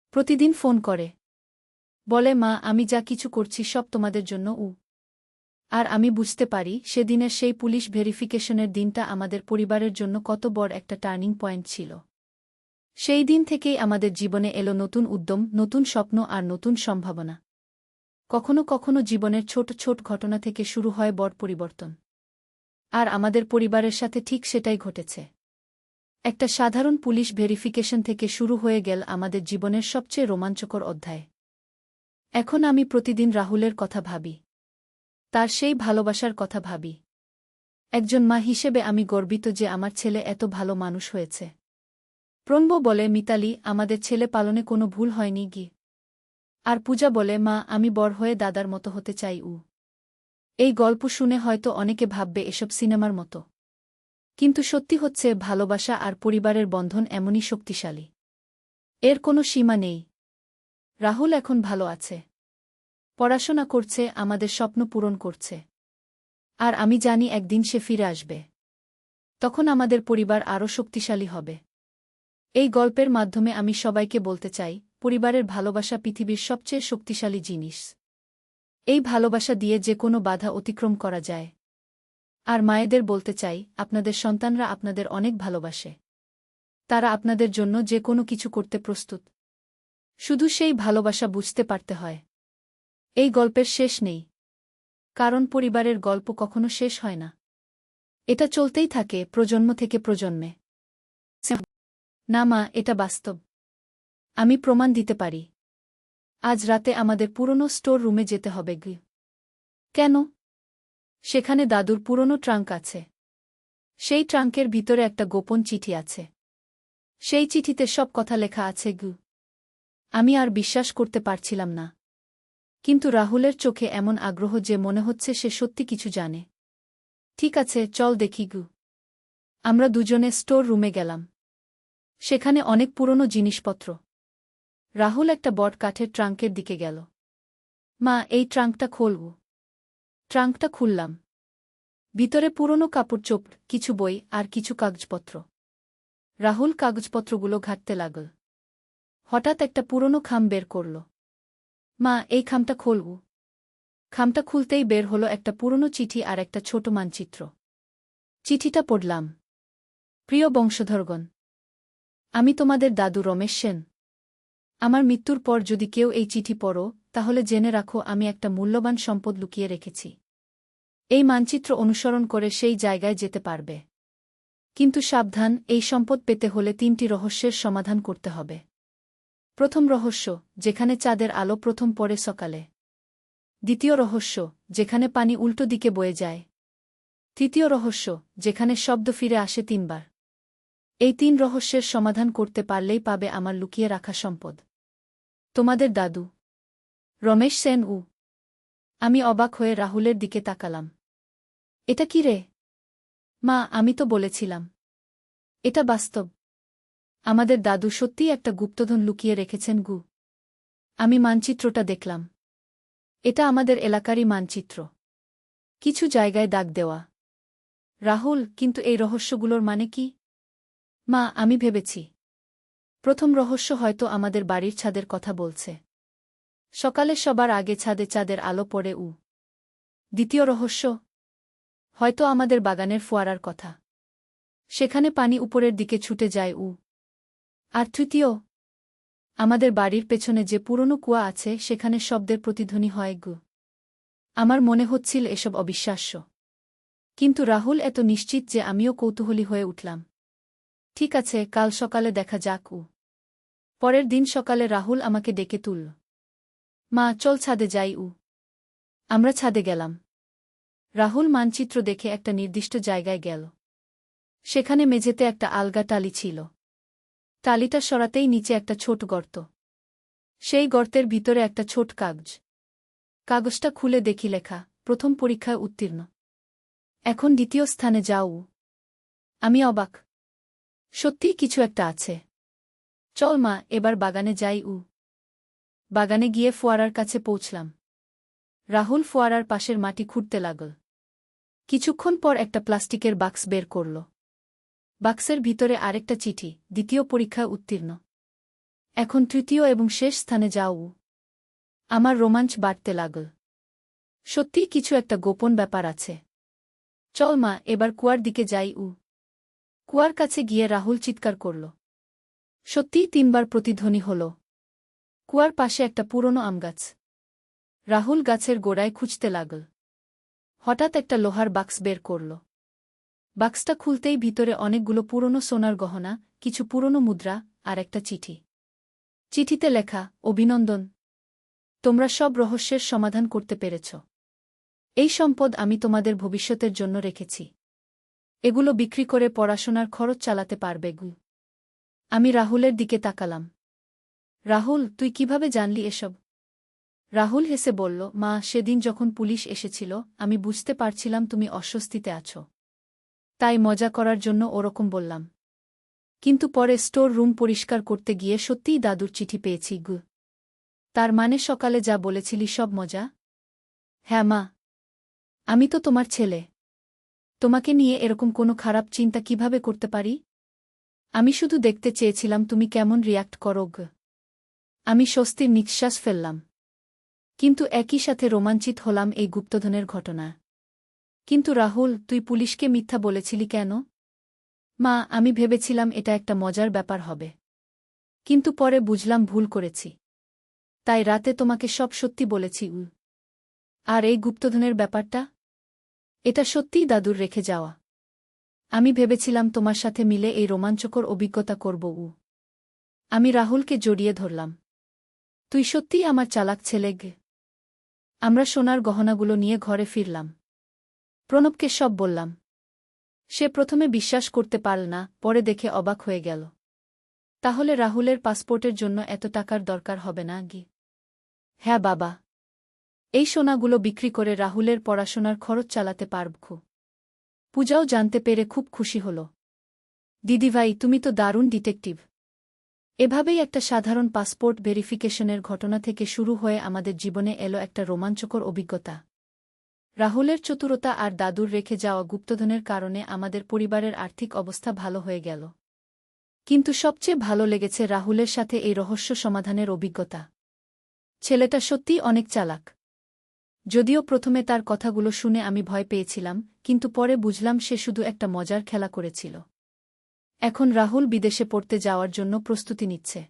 প্রতিদিন ফোন করে। বলে, মা, আমি যা কিছু করছি সব তোমাদের জন্য। আর আমি বুঝতে পারি সেদিনের সেই পুলিশ ভেরিফিকেশনের দিনটা আমাদের পরিবারের জন্য কত বড় একটা টার্নিং পয়েন্ট ছিল। সেই দিন থেকেই আমাদের জীবনে এলো নতুন উদ্যম, নতুন স্বপ্ন আর নতুন সম্ভাবনা। কখনো কখনো জীবনের ছোট ছোট ঘটনা থেকে শুরু হয় বড় পরিবর্তন। আর আমাদের পরিবারের সাথে ঠিক সেটাই ঘটেছে। একটা সাধারণ পুলিশ ভেরিফিকেশন থেকে শুরু হয়ে গেল আমাদের জীবনের সবচেয়ে রোমাঞ্চকর অধ্যায়। এখন আমি প্রতিদিন রাহুলের কথা ভাবি। তার সেই ভালোবাসার কথা ভাবি। একজন মা হিসেবে আমি গর্বিত যে আমার ছেলে এত ভালো মানুষ হয়েছে। প্রণব বলে, মিতালি, আমাদের ছেলে পালনে কোনো ভুল হয়নি গি। আর পূজা বলে, মা, আমি বড় হয়ে দাদার মতো হতে চাই। এই গল্প শুনে হয়তো অনেকে ভাববে এসব সিনেমার মতো। কিন্তু সত্যি হচ্ছে, ভালোবাসা আর পরিবারের বন্ধন এমনই শক্তিশালী। এর কোনো সীমা নেই। রাহুল এখন ভালো আছে। পড়াশোনা করছে, আমাদের স্বপ্ন পূরণ করছে। আর আমি জানি একদিন সে ফিরে আসবে। তখন আমাদের পরিবার আরও শক্তিশালী হবে। এই গল্পের মাধ্যমে আমি সবাইকে বলতে চাই, পরিবারের ভালোবাসা পৃথিবীর সবচেয়ে শক্তিশালী জিনিস। এই ভালোবাসা দিয়ে যে কোনো বাধা অতিক্রম করা যায়। আর মায়েদের বলতে চাই, আপনাদের সন্তানরা আপনাদের অনেক ভালোবাসে। তারা আপনাদের জন্য যে কোনো কিছু করতে প্রস্তুত। শুধু সেই ভালোবাসা বুঝতে পারতে হয়। এই গল্পের শেষ নেই। কারণ পরিবারের গল্প কখনো শেষ হয় না। এটা চলতেই থাকে প্রজন্ম থেকে প্রজন্মে। না মা, এটা বাস্তব। আমি প্রমাণ দিতে পারি। আজ রাতে আমাদের পুরনো স্টোর রুমে যেতে হবে। কেন? সেখানে দাদুর পুরনো ট্রাঙ্ক আছে। সেই ট্রাঙ্কের ভিতরে একটা গোপন চিঠি আছে। সেই চিঠিতে সব কথা লেখা আছে। আমি আর বিশ্বাস করতে পারছিলাম না। কিন্তু রাহুলের চোখে এমন আগ্রহ যে মনে হচ্ছে সে সত্যি কিছু জানে। ঠিক আছে, চল দেখি। আমরা দুজনে স্টোর রুমে গেলাম। সেখানে অনেক পুরনো জিনিসপত্র। রাহুল একটা বট কাঠের ট্রাঙ্কের দিকে গেল। মা, এই ট্রাঙ্কটা খোলব। ট্রাঙ্কটা খুললাম। ভিতরে পুরনো কাপড়চোপড়, কিছু বই আর কিছু কাগজপত্র। রাহুল কাগজপত্রগুলো ঘাঁটতে লাগল। হঠাৎ একটা পুরনো খাম বের করল। মা, এই খামটা খোলব। খামটা খুলতেই বের হলো একটা পুরনো চিঠি আর একটা ছোট মানচিত্র। চিঠিটা পড়লাম। প্রিয় বংশধরগণ, আমি তোমাদের দাদু রমেশ সেন। আমার মৃত্যুর পর যদি কেউ এই চিঠি পড়ো, তাহলে জেনে রাখো আমি একটা মূল্যবান সম্পদ লুকিয়ে রেখেছি। এই মানচিত্র অনুসরণ করে সেই জায়গায় যেতে পারবে। কিন্তু সাবধান, এই সম্পদ পেতে হলে 3টি রহস্যের সমাধান করতে হবে। প্রথম রহস্য, যেখানে চাঁদের আলো প্রথম পড়ে সকালে। দ্বিতীয় রহস্য, যেখানে পানি উল্টো দিকে বয়ে যায়। তৃতীয় রহস্য, যেখানে শব্দ ফিরে আসে 3 বার। এই 3 রহস্যের সমাধান করতে পারলেই পাবে আমার লুকিয়ে রাখা সম্পদ। তোমাদের দাদু রমেশ সেন। আমি অবাক হয়ে রাহুলের দিকে তাকালাম। এটা কি রে? মা, আমি তো বলেছিলাম। এটা বাস্তব। আমাদের দাদু সত্যিই একটা গুপ্তধন লুকিয়ে রেখেছেন। আমি মানচিত্রটা দেখলাম। এটা আমাদের এলাকারই মানচিত্র। কিছু জায়গায় দাগ দেওয়া। রাহুল, কিন্তু এই রহস্যগুলোর মানে কি? মা, আমি ভেবেছি প্রথম রহস্য হয়তো আমাদের বাড়ির ছাদের কথা বলছে। সকালে সবার আগে ছাদে চাঁদের আলো পড়ে। দ্বিতীয় রহস্য, হয়তো আমাদের বাগানের ফোয়ারার কথা। সেখানে পানি উপরের দিকে ছুটে যায়। আর তৃতীয়, আমাদের বাড়ির পেছনে যে পুরনো কুয়া আছে সেখানে শব্দের প্রতিধ্বনি হয়। আমার মনে হচ্ছিল এসব অবিশ্বাস্য। কিন্তু রাহুল এত নিশ্চিত যে আমিও কৌতূহলী হয়ে উঠলাম। ঠিক আছে, কাল সকালে দেখা যাক। পরের দিন সকালে রাহুল আমাকে ডেকে তুলল। মা, চল ছাদে যাই। আমরা ছাদে গেলাম। রাহুল মানচিত্র দেখে একটা নির্দিষ্ট জায়গায় গেল। সেখানে মেঝেতে একটা আলগা টালি ছিল। টালিটা সরাতেই নিচে একটা ছোট গর্ত। সেই গর্তের ভিতরে একটা ছোট কাগজ। কাগজটা খুলে দেখি লেখা, প্রথম পরীক্ষায় উত্তীর্ণ। এখন দ্বিতীয় স্থানে যাও। আমি অবাক। সত্যিই কিছু একটা আছে। চল মা, এবার বাগানে যাই। বাগানে গিয়ে ফোয়ারার কাছে পৌঁছলাম। রাহুল ফোয়ারার পাশের মাটি খুঁড়তে লাগল। কিছুক্ষণ পর একটা প্লাস্টিকের বাক্স বের করল। বাক্সের ভিতরে আরেকটা চিঠি, দ্বিতীয় পরীক্ষায় উত্তীর্ণ। এখন তৃতীয় এবং শেষ স্থানে যাও। আমার রোমাঞ্চ বাড়তে লাগল। সত্যিই কিছু একটা গোপন ব্যাপার আছে। চল মা, এবার কুয়ার দিকে যাই। কুয়ার কাছে গিয়ে রাহুল চিৎকার করল। সত্যিই 3 বার প্রতিধ্বনি হল। কুয়ার পাশে একটা পুরনো আমগাছ। রাহুল গাছের গোড়ায় খুঁজতে লাগল। হঠাৎ একটা লোহার বাক্স বের করল। বাক্সটা খুলতেই ভিতরে অনেকগুলো পুরনো সোনার গহনা, কিছু পুরনো মুদ্রা আর একটা চিঠি। চিঠিতে লেখা, অভিনন্দন, তোমরা সব রহস্যের সমাধান করতে পেরেছ। এই সম্পদ আমি তোমাদের ভবিষ্যতের জন্য রেখেছি। এগুলো বিক্রি করে পড়াশোনার খরচ চালাতে পারবে। আমি রাহুলের দিকে তাকালাম। রাহুল, তুই কিভাবে জানলি এসব? রাহুল হেসে বলল, মা, সেদিন যখন পুলিশ এসেছিল আমি বুঝতে পারছিলাম তুমি অস্বস্তিতে আছো। তাই মজা করার জন্য ওরকম বললাম। কিন্তু পরে স্টোর রুম পরিষ্কার করতে গিয়ে সত্যিই দাদুর চিঠি পেয়েছি। তার মানে সকালে যা বলেছিলি সব মজা? হ্যাঁ মা, আমি তো তোমার ছেলে। তোমাকে নিয়ে এরকম কোনো খারাপ চিন্তা কিভাবে করতে পারি? আমি শুধু দেখতে চেয়েছিলাম তুমি কেমন রিয়্যাক্ট করো। আমি স্বস্তির নিঃশ্বাস ফেললাম। কিন্তু একই সাথে রোমাঞ্চিত হলাম এই গুপ্তধনের ঘটনা। কিন্তু রাহুল, তুই পুলিশকে মিথ্যা বলেছিলি কেন? মা, আমি ভেবেছিলাম এটা একটা মজার ব্যাপার হবে। কিন্তু পরে বুঝলাম ভুল করেছি। তাই রাতে তোমাকে সব সত্যি বলেছি। আর এই গুপ্তধনের ব্যাপারটা, এটা সত্যিই দাদুর রেখে যাওয়া। আমি ভেবেছিলাম তোমার সাথে মিলে এই রোমাঞ্চকর অভিজ্ঞতা করব। আমি রাহুলকে জড়িয়ে ধরলাম। তুই সত্যিই আমার চালাক ছেলে। আমরা সোনার গহনাগুলো নিয়ে ঘরে ফিরলাম। প্রণবকে সব বললাম। সে প্রথমে বিশ্বাস করতে পারল না, পরে দেখে অবাক হয়ে গেল। তাহলে রাহুলের পাসপোর্টের জন্য এত টাকার দরকার হবে না? হ্যাঁ বাবা। এই সোনাগুলো বিক্রি করে রাহুলের পড়াশোনার খরচ চালাতে পারব। পূজাও জানতে পেরে খুব খুশি হল। দিদিভাই, তুমি তো দারুণ ডিটেকটিভ। এভাবেই একটা সাধারণ পাসপোর্ট ভেরিফিকেশনের ঘটনা থেকে শুরু হয়ে আমাদের জীবনে এলো একটা রোমাঞ্চকর অভিজ্ঞতা। রাহুলের চতুরতা আর দাদুর রেখে যাওয়া গুপ্তধনের কারণে আমাদের পরিবারের আর্থিক অবস্থা ভালো হয়ে গেল। কিন্তু সবচেয়ে ভালো লেগেছে রাহুলের সাথে এই রহস্য সমাধানের অভিজ্ঞতা। ছেলেটা সত্যিই অনেক চালাক। যদিও প্রথমে তার কথাগুলো শুনে আমি ভয় পেয়েছিলাম, কিন্তু পরে বুঝলাম সে শুধু একটা মজার খেলা করেছিল। এখন রাহুল বিদেশে পড়তে যাওয়ার জন্য প্রস্তুতি নিচ্ছে।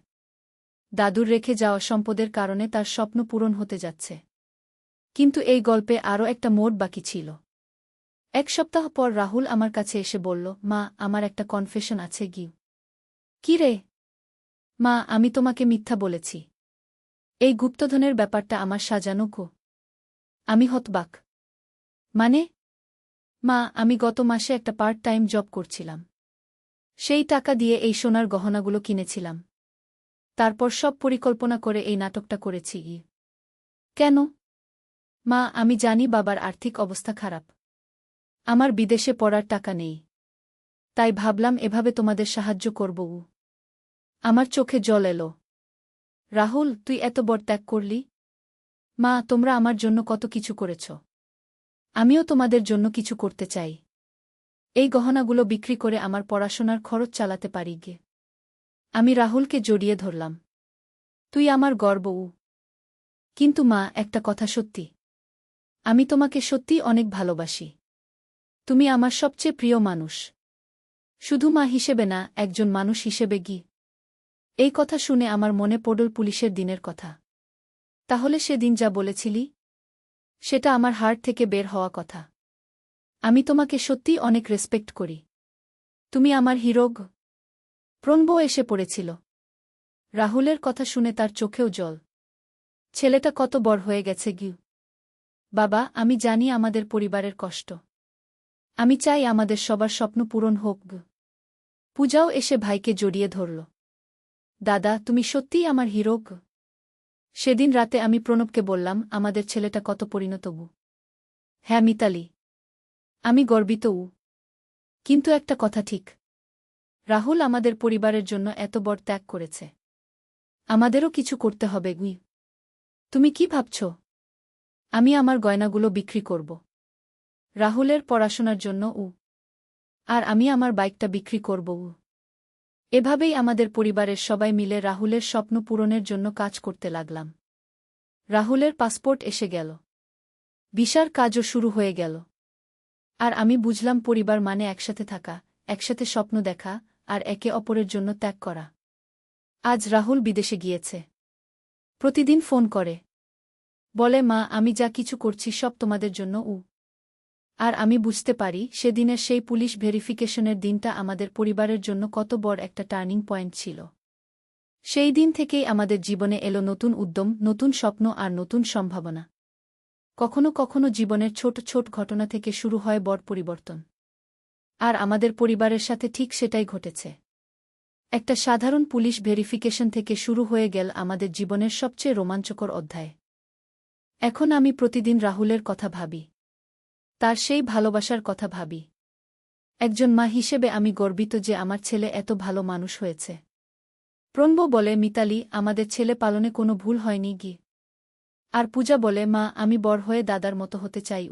দাদুর রেখে যাওয়া সম্পদের কারণে তার স্বপ্ন পূরণ হতে যাচ্ছে। কিন্তু এই গল্পে আরও একটা মোড় বাকি ছিল। এক সপ্তাহ পর রাহুল আমার কাছে এসে বলল, মা, আমার একটা কনফেশন আছে। কি রে? মা, আমি তোমাকে মিথ্যা বলেছি। এই গুপ্তধনের ব্যাপারটা আমার সাজানো। আমি হতবাক। মানে? মা, আমি গত মাসে একটা পার্ট টাইম জব করছিলাম। সেই টাকা দিয়ে এই সোনার গহনাগুলো কিনেছিলাম। তারপর সব পরিকল্পনা করে এই নাটকটা করেছি। কেন? মা, আমি জানি বাবার আর্থিক অবস্থা খারাপ। আমার বিদেশে পড়ার টাকা নেই। তাই ভাবলাম এভাবে তোমাদের সাহায্য করব। আমার চোখে জল এলো। রাহুল, তুই এত বড় ত্যাগ করলি? মা, তোমরা আমার জন্য কত কিছু করেছ। আমিও তোমাদের জন্য কিছু করতে চাই। এই গহনাগুলো বিক্রি করে আমার পড়াশোনার খরচ চালাতে পারি। আমি রাহুলকে জড়িয়ে ধরলাম। তুই আমার গর্ব। কিন্তু মা, একটা কথা সত্যি। আমি তোমাকে সত্যিই অনেক ভালোবাসি। তুমি আমার সবচেয়ে প্রিয় মানুষ। শুধু মা হিসেবে না, একজন মানুষ হিসেবে। এই কথা শুনে আমার মনে পড়ল পুলিশের দিনের কথা। তাহলে সেদিন যা বলেছিলি, সেটা আমার হার্ট থেকে বের হওয়া কথা। আমি তোমাকে সত্যিই অনেক রেসপেক্ট করি। তুমি আমার হিরো। প্রণব এসে পড়েছিল। রাহুলের কথা শুনে তার চোখেও জল। ছেলেটা কত বড় হয়ে গেছে। বাবা, আমি জানি আমাদের পরিবারের কষ্ট। আমি চাই আমাদের সবার স্বপ্ন পূরণ হোক। পূজাও এসে ভাইকে জড়িয়ে ধরল। দাদা, তুমি সত্যিই আমার হিরো। সেদিন রাতে আমি প্রণবকে বললাম, আমাদের ছেলেটা কত পরিণত। হ্যাঁ মিতালি, আমি গর্বিত। কিন্তু একটা কথা ঠিক। রাহুল আমাদের পরিবারের জন্য এত বড় ত্যাগ করেছে। আমাদেরও কিছু করতে হবে। তুমি কি ভাবছ? আমি আমার গয়নাগুলো বিক্রি করব রাহুলের পড়াশোনার জন্য। আর আমি আমার বাইকটা বিক্রি করব। এভাবেই আমাদের পরিবারের সবাই মিলে রাহুলের স্বপ্ন পূরণের জন্য কাজ করতে লাগলাম। রাহুলের পাসপোর্ট এসে গেল। ভিসার কাজও শুরু হয়ে গেল। আর আমি বুঝলাম পরিবার মানে একসাথে থাকা, একসাথে স্বপ্ন দেখা, আর একে অপরের জন্য ত্যাগ করা। আজ রাহুল বিদেশে গিয়েছে। প্রতিদিন ফোন করে। বলে, মা, আমি যা কিছু করছি সব তোমাদের জন্য। আর আমি বুঝতে পারি সেদিনের সেই পুলিশ ভেরিফিকেশনের দিনটা আমাদের পরিবারের জন্য কত বড় একটা টার্নিং পয়েন্ট ছিল। সেই দিন থেকেই আমাদের জীবনে এলো নতুন উদ্যম, নতুন স্বপ্ন আর নতুন সম্ভাবনা। কখনো কখনো জীবনের ছোট ছোট ঘটনা থেকে শুরু হয় বড় পরিবর্তন। আর আমাদের পরিবারের সাথে ঠিক সেটাই ঘটেছে। একটা সাধারণ পুলিশ ভেরিফিকেশন থেকে শুরু হয়ে গেল আমাদের জীবনের সবচেয়ে রোমাঞ্চকর অধ্যায়। এখন আমি প্রতিদিন রাহুলের কথা ভাবি। তার সেই ভালোবাসার কথা ভাবি। একজন মা হিসেবে আমি গর্বিত যে আমার ছেলে এত ভালো মানুষ হয়েছে। প্রণব বলে, মিতালি, আমাদের ছেলে পালনে কোনো ভুল হয়নি। আর পূজা বলে, মা, আমি বড় হয়ে দাদার মতো হতে চাই।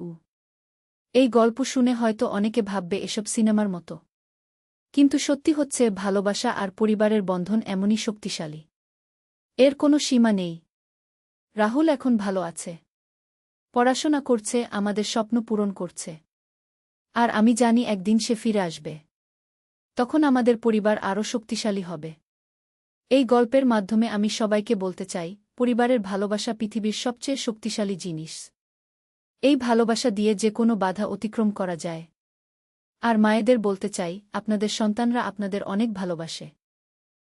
এই গল্প শুনে হয়তো অনেকে ভাববে এসব সিনেমার মতো। কিন্তু সত্যি হচ্ছে ভালোবাসা আর পরিবারের বন্ধন এমনই শক্তিশালী। এর কোনো সীমা নেই। রাহুল এখন ভালো আছে। পড়াশোনা করছে, আমাদের স্বপ্ন পূরণ করছে। আর আমি জানি একদিন সে ফিরে আসবে। তখন আমাদের পরিবার আরও শক্তিশালী হবে। এই গল্পের মাধ্যমে আমি সবাইকে বলতে চাই, পরিবারের ভালোবাসা পৃথিবীর সবচেয়ে শক্তিশালী জিনিস। এই ভালোবাসা দিয়ে যে কোনো বাধা অতিক্রম করা যায়। আর মায়েদের বলতে চাই, আপনাদের সন্তানরা আপনাদের অনেক ভালোবাসে।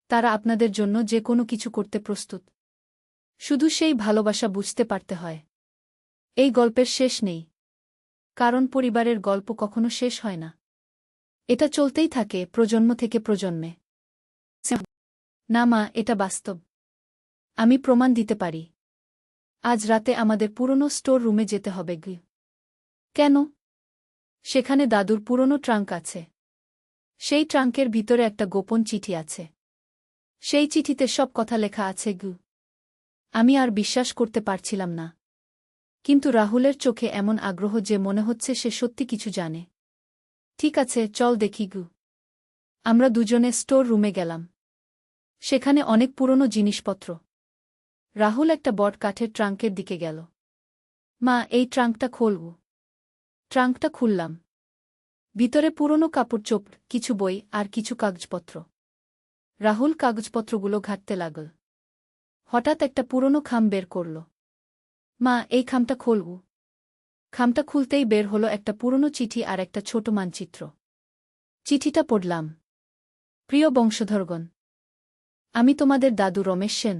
তারা আপনাদের জন্য যে কোনো কিছু করতে প্রস্তুত। শুধু সেই ভালোবাসা বুঝতে পারতে হয়। এই গল্পের শেষ নেই। কারণ পরিবারের গল্প কখনো শেষ হয় না। এটা চলতেই থাকে প্রজন্ম থেকে প্রজন্মে। না মা, এটা বাস্তব। আমি প্রমাণ দিতে পারি। আজ রাতে আমাদের পুরনো স্টোর রুমে যেতে হবে। কেন? সেখানে দাদুর পুরনো ট্রাঙ্ক আছে। সেই ট্রাঙ্কের ভিতরে একটা গোপন চিঠি আছে। সেই চিঠিতে সব কথা লেখা আছে। আমি আর বিশ্বাস করতে পারছিলাম না। কিন্তু রাহুলের চোখে এমন আগ্রহ যে মনে হচ্ছে সে সত্যি কিছু জানে। ঠিক আছে, চল দেখি। আমরা দুজনে স্টোর রুমে গেলাম। সেখানে অনেক পুরনো জিনিসপত্র। রাহুল একটা বট কাঠের ট্রাঙ্কের দিকে গেল। মা, এই ট্রাঙ্কটা খোল। ট্রাঙ্কটা খুললাম। ভিতরে পুরনো কাপড়চোপড়, কিছু বই আর কিছু কাগজপত্র। রাহুল কাগজপত্রগুলো ঘাঁটতে লাগল। হঠাৎ একটা পুরনো খাম বের করল। মা, এই খামটা খোল। খামটা খুলতেই বের হলো একটা পুরনো চিঠি আর একটা ছোট মানচিত্র। চিঠিটা পড়লাম। প্রিয় বংশধরগণ, আমি তোমাদের দাদু রমেশ সেন।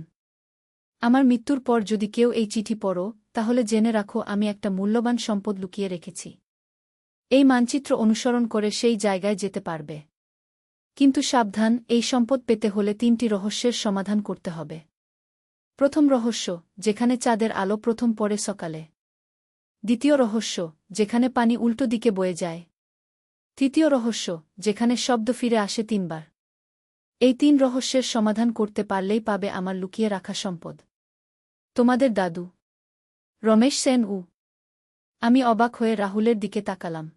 আমার মৃত্যুর পর যদি কেউ এই চিঠি পড়ো, তাহলে জেনে রাখো আমি একটা মূল্যবান সম্পদ লুকিয়ে রেখেছি। এই মানচিত্র অনুসরণ করে সেই জায়গায় যেতে পারবে। কিন্তু সাবধান, এই সম্পদ পেতে হলে 3টি রহস্যের সমাধান করতে হবে। প্রথম রহস্য, যেখানে চাঁদের আলো প্রথম পড়ে সকালে। দ্বিতীয় রহস্য, যেখানে পানি উল্টো দিকে বয়ে যায়। তৃতীয় রহস্য, যেখানে শব্দ ফিরে আসে 3বার। এই 3 রহস্যের সমাধান করতে পারলেই পাবে আমার লুকিয়ে রাখা সম্পদ। তোমাদের দাদু রমেশ সেন। আমি অবাক হয়ে রাহুলের দিকে তাকালাম।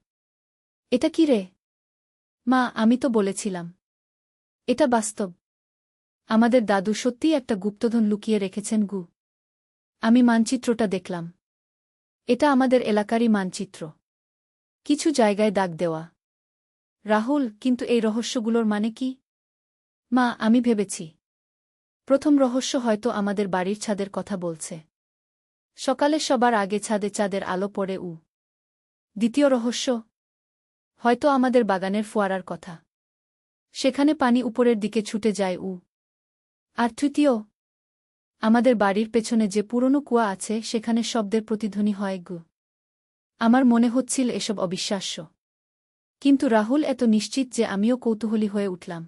এটা কি রে? মা, আমি তো বলেছিলাম। এটা বাস্তব। আমাদের দাদু সত্যিই একটা গুপ্তধন লুকিয়ে রেখেছেন। আমি মানচিত্রটা দেখলাম। এটা আমাদের এলাকারই মানচিত্র। কিছু জায়গায় দাগ দেওয়া। রাহুল, কিন্তু এই রহস্যগুলোর মানে কি? মা, আমি ভেবেছি। প্রথম রহস্য হয়তো আমাদের বাড়ির ছাদের কথা বলছে। সকালে সবার আগে ছাদে চাঁদের আলো পড়ে। দ্বিতীয় রহস্য, হয়তো আমাদের বাগানের ফোয়ারার কথা। সেখানে পানি উপরের দিকে ছুটে যায়। আর তৃতীয়, আমাদের বাড়ির পেছনে যে পুরনো কুয়া আছে সেখানে শব্দের প্রতিধ্বনি হয়। আমার মনে হচ্ছিল এসব অবিশ্বাস্য। কিন্তু রাহুল এত নিশ্চিত যে আমিও কৌতূহলী হয়ে উঠলাম।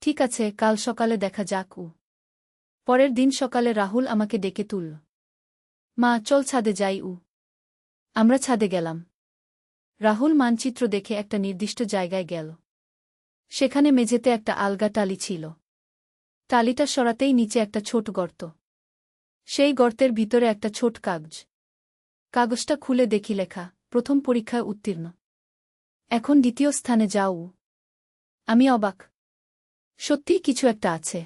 ঠিক আছে, কাল সকালে দেখা যাক। পরের দিন সকালে রাহুল আমাকে ডেকে তুলল। মা, চল ছাদে যাই। আমরা ছাদে গেলাম। রাহুল মানচিত্র দেখে একটা নির্দিষ্ট জায়গায় গেল। সেখানে মেঝেতে একটা আলগা টালি ছিল। টালিটা সরাতেই নিচে একটা ছোট গর্ত। সেই গর্তের ভিতরে একটা ছোট কাগজ। কাগজটা খুলে দেখি লেখা, প্রথম পরীক্ষায় উত্তীর্ণ। এখন দ্বিতীয় স্থানে যাও। আমি অবাক। সত্যিই কিছু একটা আছে।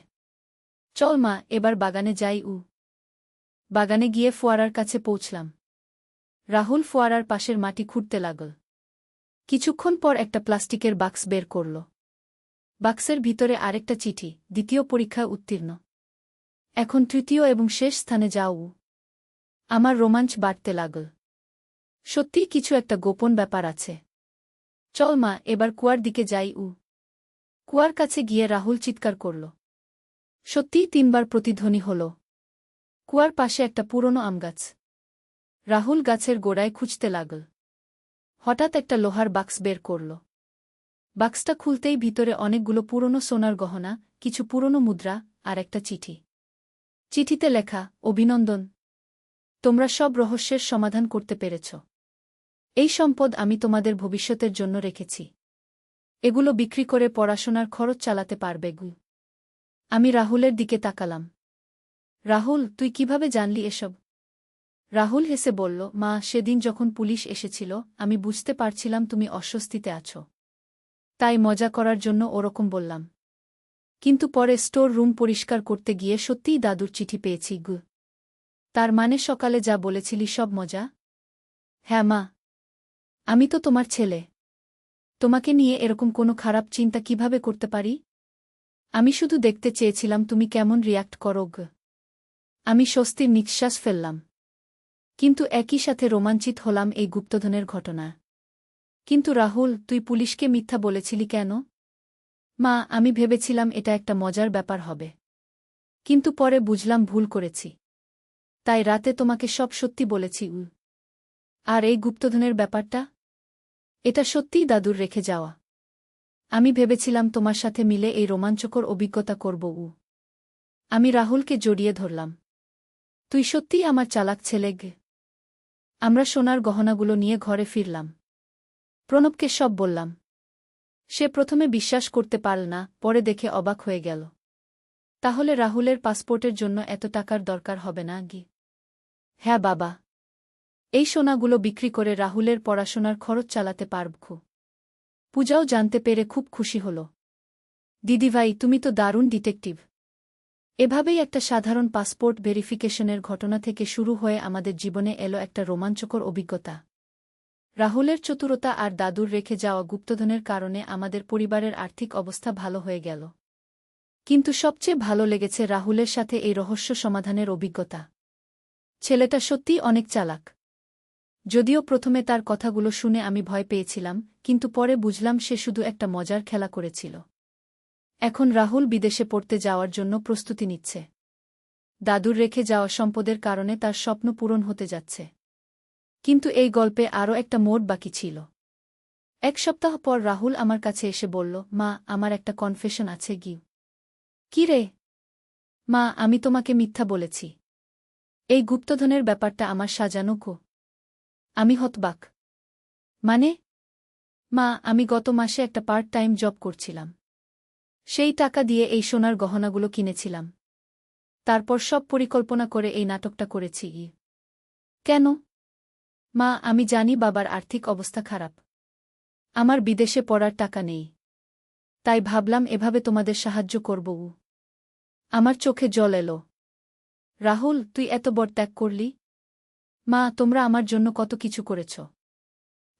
চল মা, এবার বাগানে যাই। বাগানে গিয়ে ফোয়ারার কাছে পৌঁছলাম। রাহুল ফোয়ারার পাশের মাটি খুঁড়তে লাগল। কিছুক্ষণ পর একটা প্লাস্টিকের বাক্স বের করল। বাক্সের ভিতরে আরেকটা চিঠি, দ্বিতীয় পরীক্ষায় উত্তীর্ণ। এখন তৃতীয় এবং শেষ স্থানে যাও। আমার রোমাঞ্চ বাড়তে লাগল। সত্যিই কিছু একটা গোপন ব্যাপার আছে। চল মা, এবার কুয়ার দিকে যাই। কুয়ার কাছে গিয়ে রাহুল চিৎকার করল। সত্যিই 3বার প্রতিধ্বনি হল। কুয়ার পাশে একটা পুরনো আমগাছ। রাহুল গাছের গোড়ায় খুঁজতে লাগল। হঠাৎ একটা লোহার বাক্স বের করল। বাক্সটা খুলতেই ভিতরে অনেকগুলো পুরনো সোনার গহনা, কিছু পুরনো মুদ্রা আর একটা চিঠি। চিঠিতে লেখা, অভিনন্দন, তোমরা সব রহস্যের সমাধান করতে পেরেছ। এই সম্পদ আমি তোমাদের ভবিষ্যতের জন্য রেখেছি। এগুলো বিক্রি করে পড়াশোনার খরচ চালাতে পারবে। আমি রাহুলের দিকে তাকালাম। রাহুল, তুই কিভাবে জানলি এসব? রাহুল হেসে বলল, মা, সেদিন যখন পুলিশ এসেছিল আমি বুঝতে পারছিলাম তুমি অস্বস্তিতে আছো। তাই মজা করার জন্য ওরকম বললাম। কিন্তু পরে স্টোর রুম পরিষ্কার করতে গিয়ে সত্যিই দাদুর চিঠি পেয়েছি। তার মানে সকালে যা বলেছিলি সব মজা? হ্যাঁ মা। আমি তো তোমার ছেলে। তোমাকে নিয়ে এরকম কোনো খারাপ চিন্তা কিভাবে করতে পারি? আমি শুধু দেখতে চেয়েছিলাম তুমি কেমন রিয়্যাক্ট করো। আমি স্বস্তির নিঃশ্বাস ফেললাম। কিন্তু একই সাথে রোমাঞ্চিত হলাম এই গুপ্তধনের ঘটনা। কিন্তু রাহুল, তুই পুলিশকে মিথ্যা বলেছিলি কেন? মা, আমি ভেবেছিলাম এটা একটা মজার ব্যাপার হবে। কিন্তু পরে বুঝলাম ভুল করেছি। তাই রাতে তোমাকে সব সত্যি বলেছি। আর এই গুপ্তধনের ব্যাপারটা? এটা সত্যিই দাদুর রেখে যাওয়া। আমি ভেবেছিলাম তোমার সাথে মিলে এই রোমাঞ্চকর অভিজ্ঞতা করব। আমি রাহুলকে জড়িয়ে ধরলাম। তুই সত্যিই আমার চালাক ছেলে। আমরা সোনার গহনাগুলো নিয়ে ঘরে ফিরলাম। প্রণবকে সব বললাম। সে প্রথমে বিশ্বাস করতে পারল না, পরে দেখে অবাক হয়ে গেল। তাহলে রাহুলের পাসপোর্টের জন্য এত টাকার দরকার হবে না? হ্যাঁ বাবা। এই সোনাগুলো বিক্রি করে রাহুলের পড়াশোনার খরচ চালাতে পারব। পূজাও জানতে পেরে খুব খুশি হল। দিদিভাই, তুমি তো দারুণ ডিটেকটিভ। এভাবেই একটা সাধারণ পাসপোর্ট ভেরিফিকেশনের ঘটনা থেকে শুরু হয়ে আমাদের জীবনে এলো একটা রোমাঞ্চকর অভিজ্ঞতা। রাহুলের চতুরতা আর দাদুর রেখে যাওয়া গুপ্তধনের কারণে আমাদের পরিবারের আর্থিক অবস্থা ভালো হয়ে গেল। কিন্তু সবচেয়ে ভালো লেগেছে রাহুলের সাথে এই রহস্য সমাধানের অভিজ্ঞতা। ছেলেটা সত্যিই অনেক চালাক। যদিও প্রথমে তার কথাগুলো শুনে আমি ভয় পেয়েছিলাম, কিন্তু পরে বুঝলাম সে শুধু একটা মজার খেলা করেছিল। এখন রাহুল বিদেশে পড়তে যাওয়ার জন্য প্রস্তুতি নিচ্ছে। দাদুর রেখে যাওয়া সম্পদের কারণে তার স্বপ্ন পূরণ হতে যাচ্ছে। কিন্তু এই গল্পে আরও একটা মোড় বাকি ছিল। এক সপ্তাহ পর রাহুল আমার কাছে এসে বলল, মা, আমার একটা কনফেশন আছে। কি রে? মা, আমি তোমাকে মিথ্যা বলেছি। এই গুপ্তধনের ব্যাপারটা আমার সাজানো। আমি হতবাক। মানে? মা, আমি গত মাসে একটা পার্ট টাইম জব করছিলাম। সেই টাকা দিয়ে এই সোনার গহনাগুলো কিনেছিলাম। তারপর সব পরিকল্পনা করে এই নাটকটা করেছি। কেন? মা, আমি জানি বাবার আর্থিক অবস্থা খারাপ। আমার বিদেশে পড়ার টাকা নেই। তাই ভাবলাম এভাবে তোমাদের সাহায্য করব। আমার চোখে জল এলো। রাহুল, তুই এত বড় ত্যাগ করলি? মা, তোমরা আমার জন্য কত কিছু করেছ।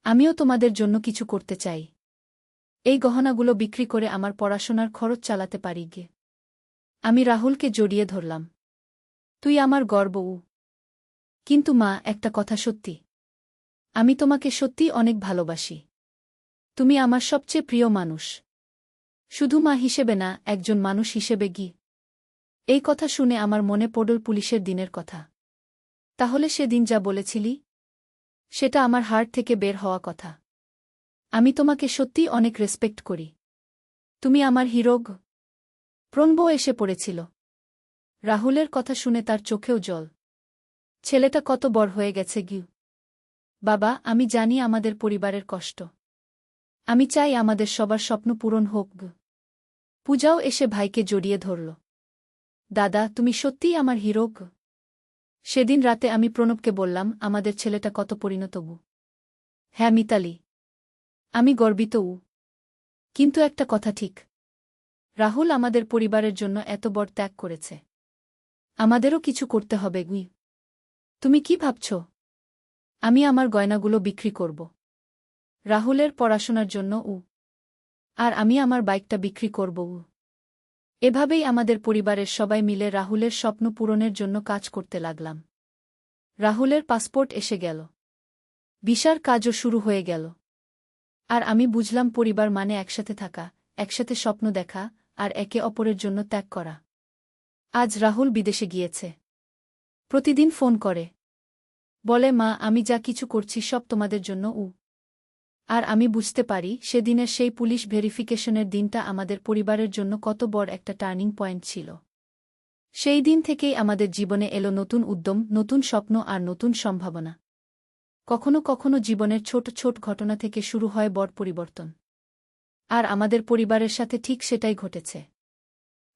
আমিও তোমাদের জন্য কিছু করতে চাই। এই গহনাগুলো বিক্রি করে আমার পড়াশোনার খরচ চালাতে পারি। আমি রাহুলকে জড়িয়ে ধরলাম। তুই আমার গর্ব। কিন্তু মা, একটা কথা সত্যি। আমি তোমাকে সত্যিই অনেক ভালোবাসি। তুমি আমার সবচেয়ে প্রিয় মানুষ। শুধু মা হিসেবে না, একজন মানুষ হিসেবে। এই কথা শুনে আমার মনে পড়ল পুলিশের দিনের কথা। তাহলে সেদিন যা বলেছিলি, সেটা আমার হার্ট থেকে বের হওয়া কথা। আমি তোমাকে সত্যিই অনেক রেসপেক্ট করি। তুমি আমার হিরো। প্রণব এসে পড়েছিল। রাহুলের কথা শুনে তার চোখেও জল। ছেলেটা কত বড় হয়ে গেছে। বাবা, আমি জানি আমাদের পরিবারের কষ্ট। আমি চাই আমাদের সবার স্বপ্ন পূরণ হোক। পূজাও এসে ভাইকে জড়িয়ে ধরল। দাদা, তুমি সত্যিই আমার হিরো। সেদিন রাতে আমি প্রণবকে বললাম, আমাদের ছেলেটা কত পরিণত। হ্যাঁ মিতালি, আমি গর্বিত। কিন্তু একটা কথা ঠিক। রাহুল আমাদের পরিবারের জন্য এত বড় ত্যাগ করেছে। আমাদেরও কিছু করতে হবে। তুমি কি ভাবছ? আমি আমার গয়নাগুলো বিক্রি করব। রাহুলের পড়াশোনার জন্য। আর আমি আমার বাইকটা বিক্রি করব। এভাবেই আমাদের পরিবারের সবাই মিলে রাহুলের স্বপ্ন পূরণের জন্য কাজ করতে লাগলাম। রাহুলের পাসপোর্ট এসে গেল। ভিসার কাজও শুরু হয়ে গেল। আর আমি বুঝলাম পরিবার মানে একসাথে থাকা, একসাথে স্বপ্ন দেখা, আর একে অপরের জন্য ত্যাগ করা। আজ রাহুল বিদেশে গিয়েছে। প্রতিদিন ফোন করে। বলে, মা, আমি যা কিছু করছি সব তোমাদের জন্য। আর আমি বুঝতে পারি সেদিনের সেই পুলিশ ভেরিফিকেশনের দিনটা আমাদের পরিবারের জন্য কত বড় একটা টার্নিং পয়েন্ট ছিল। সেই দিন থেকেই আমাদের জীবনে এলো নতুন উদ্যম, নতুন স্বপ্ন আর নতুন সম্ভাবনা। কখনো কখনো জীবনের ছোট ছোট ঘটনা থেকে শুরু হয় বড় পরিবর্তন। আর আমাদের পরিবারের সাথে ঠিক সেটাই ঘটেছে।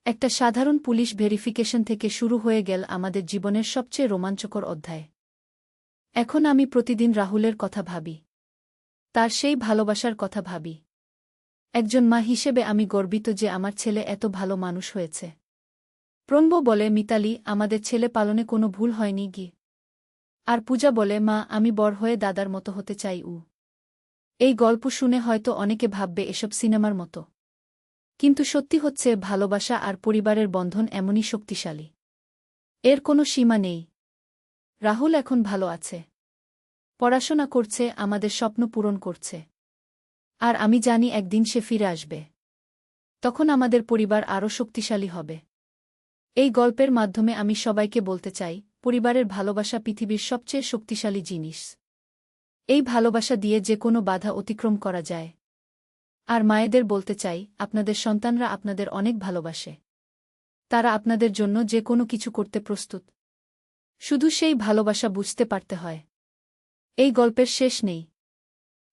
একটা সাধারণ পুলিশ ভেরিফিকেশন থেকে শুরু হয়ে গেল আমাদের জীবনের সবচেয়ে রোমাঞ্চকর অধ্যায়। এখন আমি প্রতিদিন রাহুলের কথা ভাবি। তার সেই ভালোবাসার কথা ভাবি। একজন মা হিসেবে আমি গর্বিত যে আমার ছেলে এত ভালো মানুষ হয়েছে। প্রণব বলে, মিতালি, আমাদের ছেলে পালনে কোনো ভুল হয়নি গি। আর পূজা বলে, মা, আমি বড় হয়ে দাদার মতো হতে চাই। এই গল্প শুনে হয়তো অনেকে ভাববে এসব সিনেমার মতো। কিন্তু সত্যি হচ্ছে, ভালোবাসা আর পরিবারের বন্ধন এমনই শক্তিশালী। এর কোনো সীমা নেই। রাহুল এখন ভালো আছে। পড়াশোনা করছে, আমাদের স্বপ্ন পূরণ করছে। আর আমি জানি একদিন সে ফিরে আসবে। তখন আমাদের পরিবার আরও শক্তিশালী হবে। এই গল্পের মাধ্যমে আমি সবাইকে বলতে চাই, পরিবারের ভালোবাসা পৃথিবীর সবচেয়ে শক্তিশালী জিনিস। এই ভালোবাসা দিয়ে যে কোনো বাধা অতিক্রম করা যায়। আর মায়েদের বলতে চাই, আপনাদের সন্তানরা আপনাদের অনেক ভালোবাসে। তারা আপনাদের জন্য যে কোনো কিছু করতে প্রস্তুত। শুধু সেই ভালোবাসা বুঝতে পারতে হয়। এই গল্পের শেষ নেই।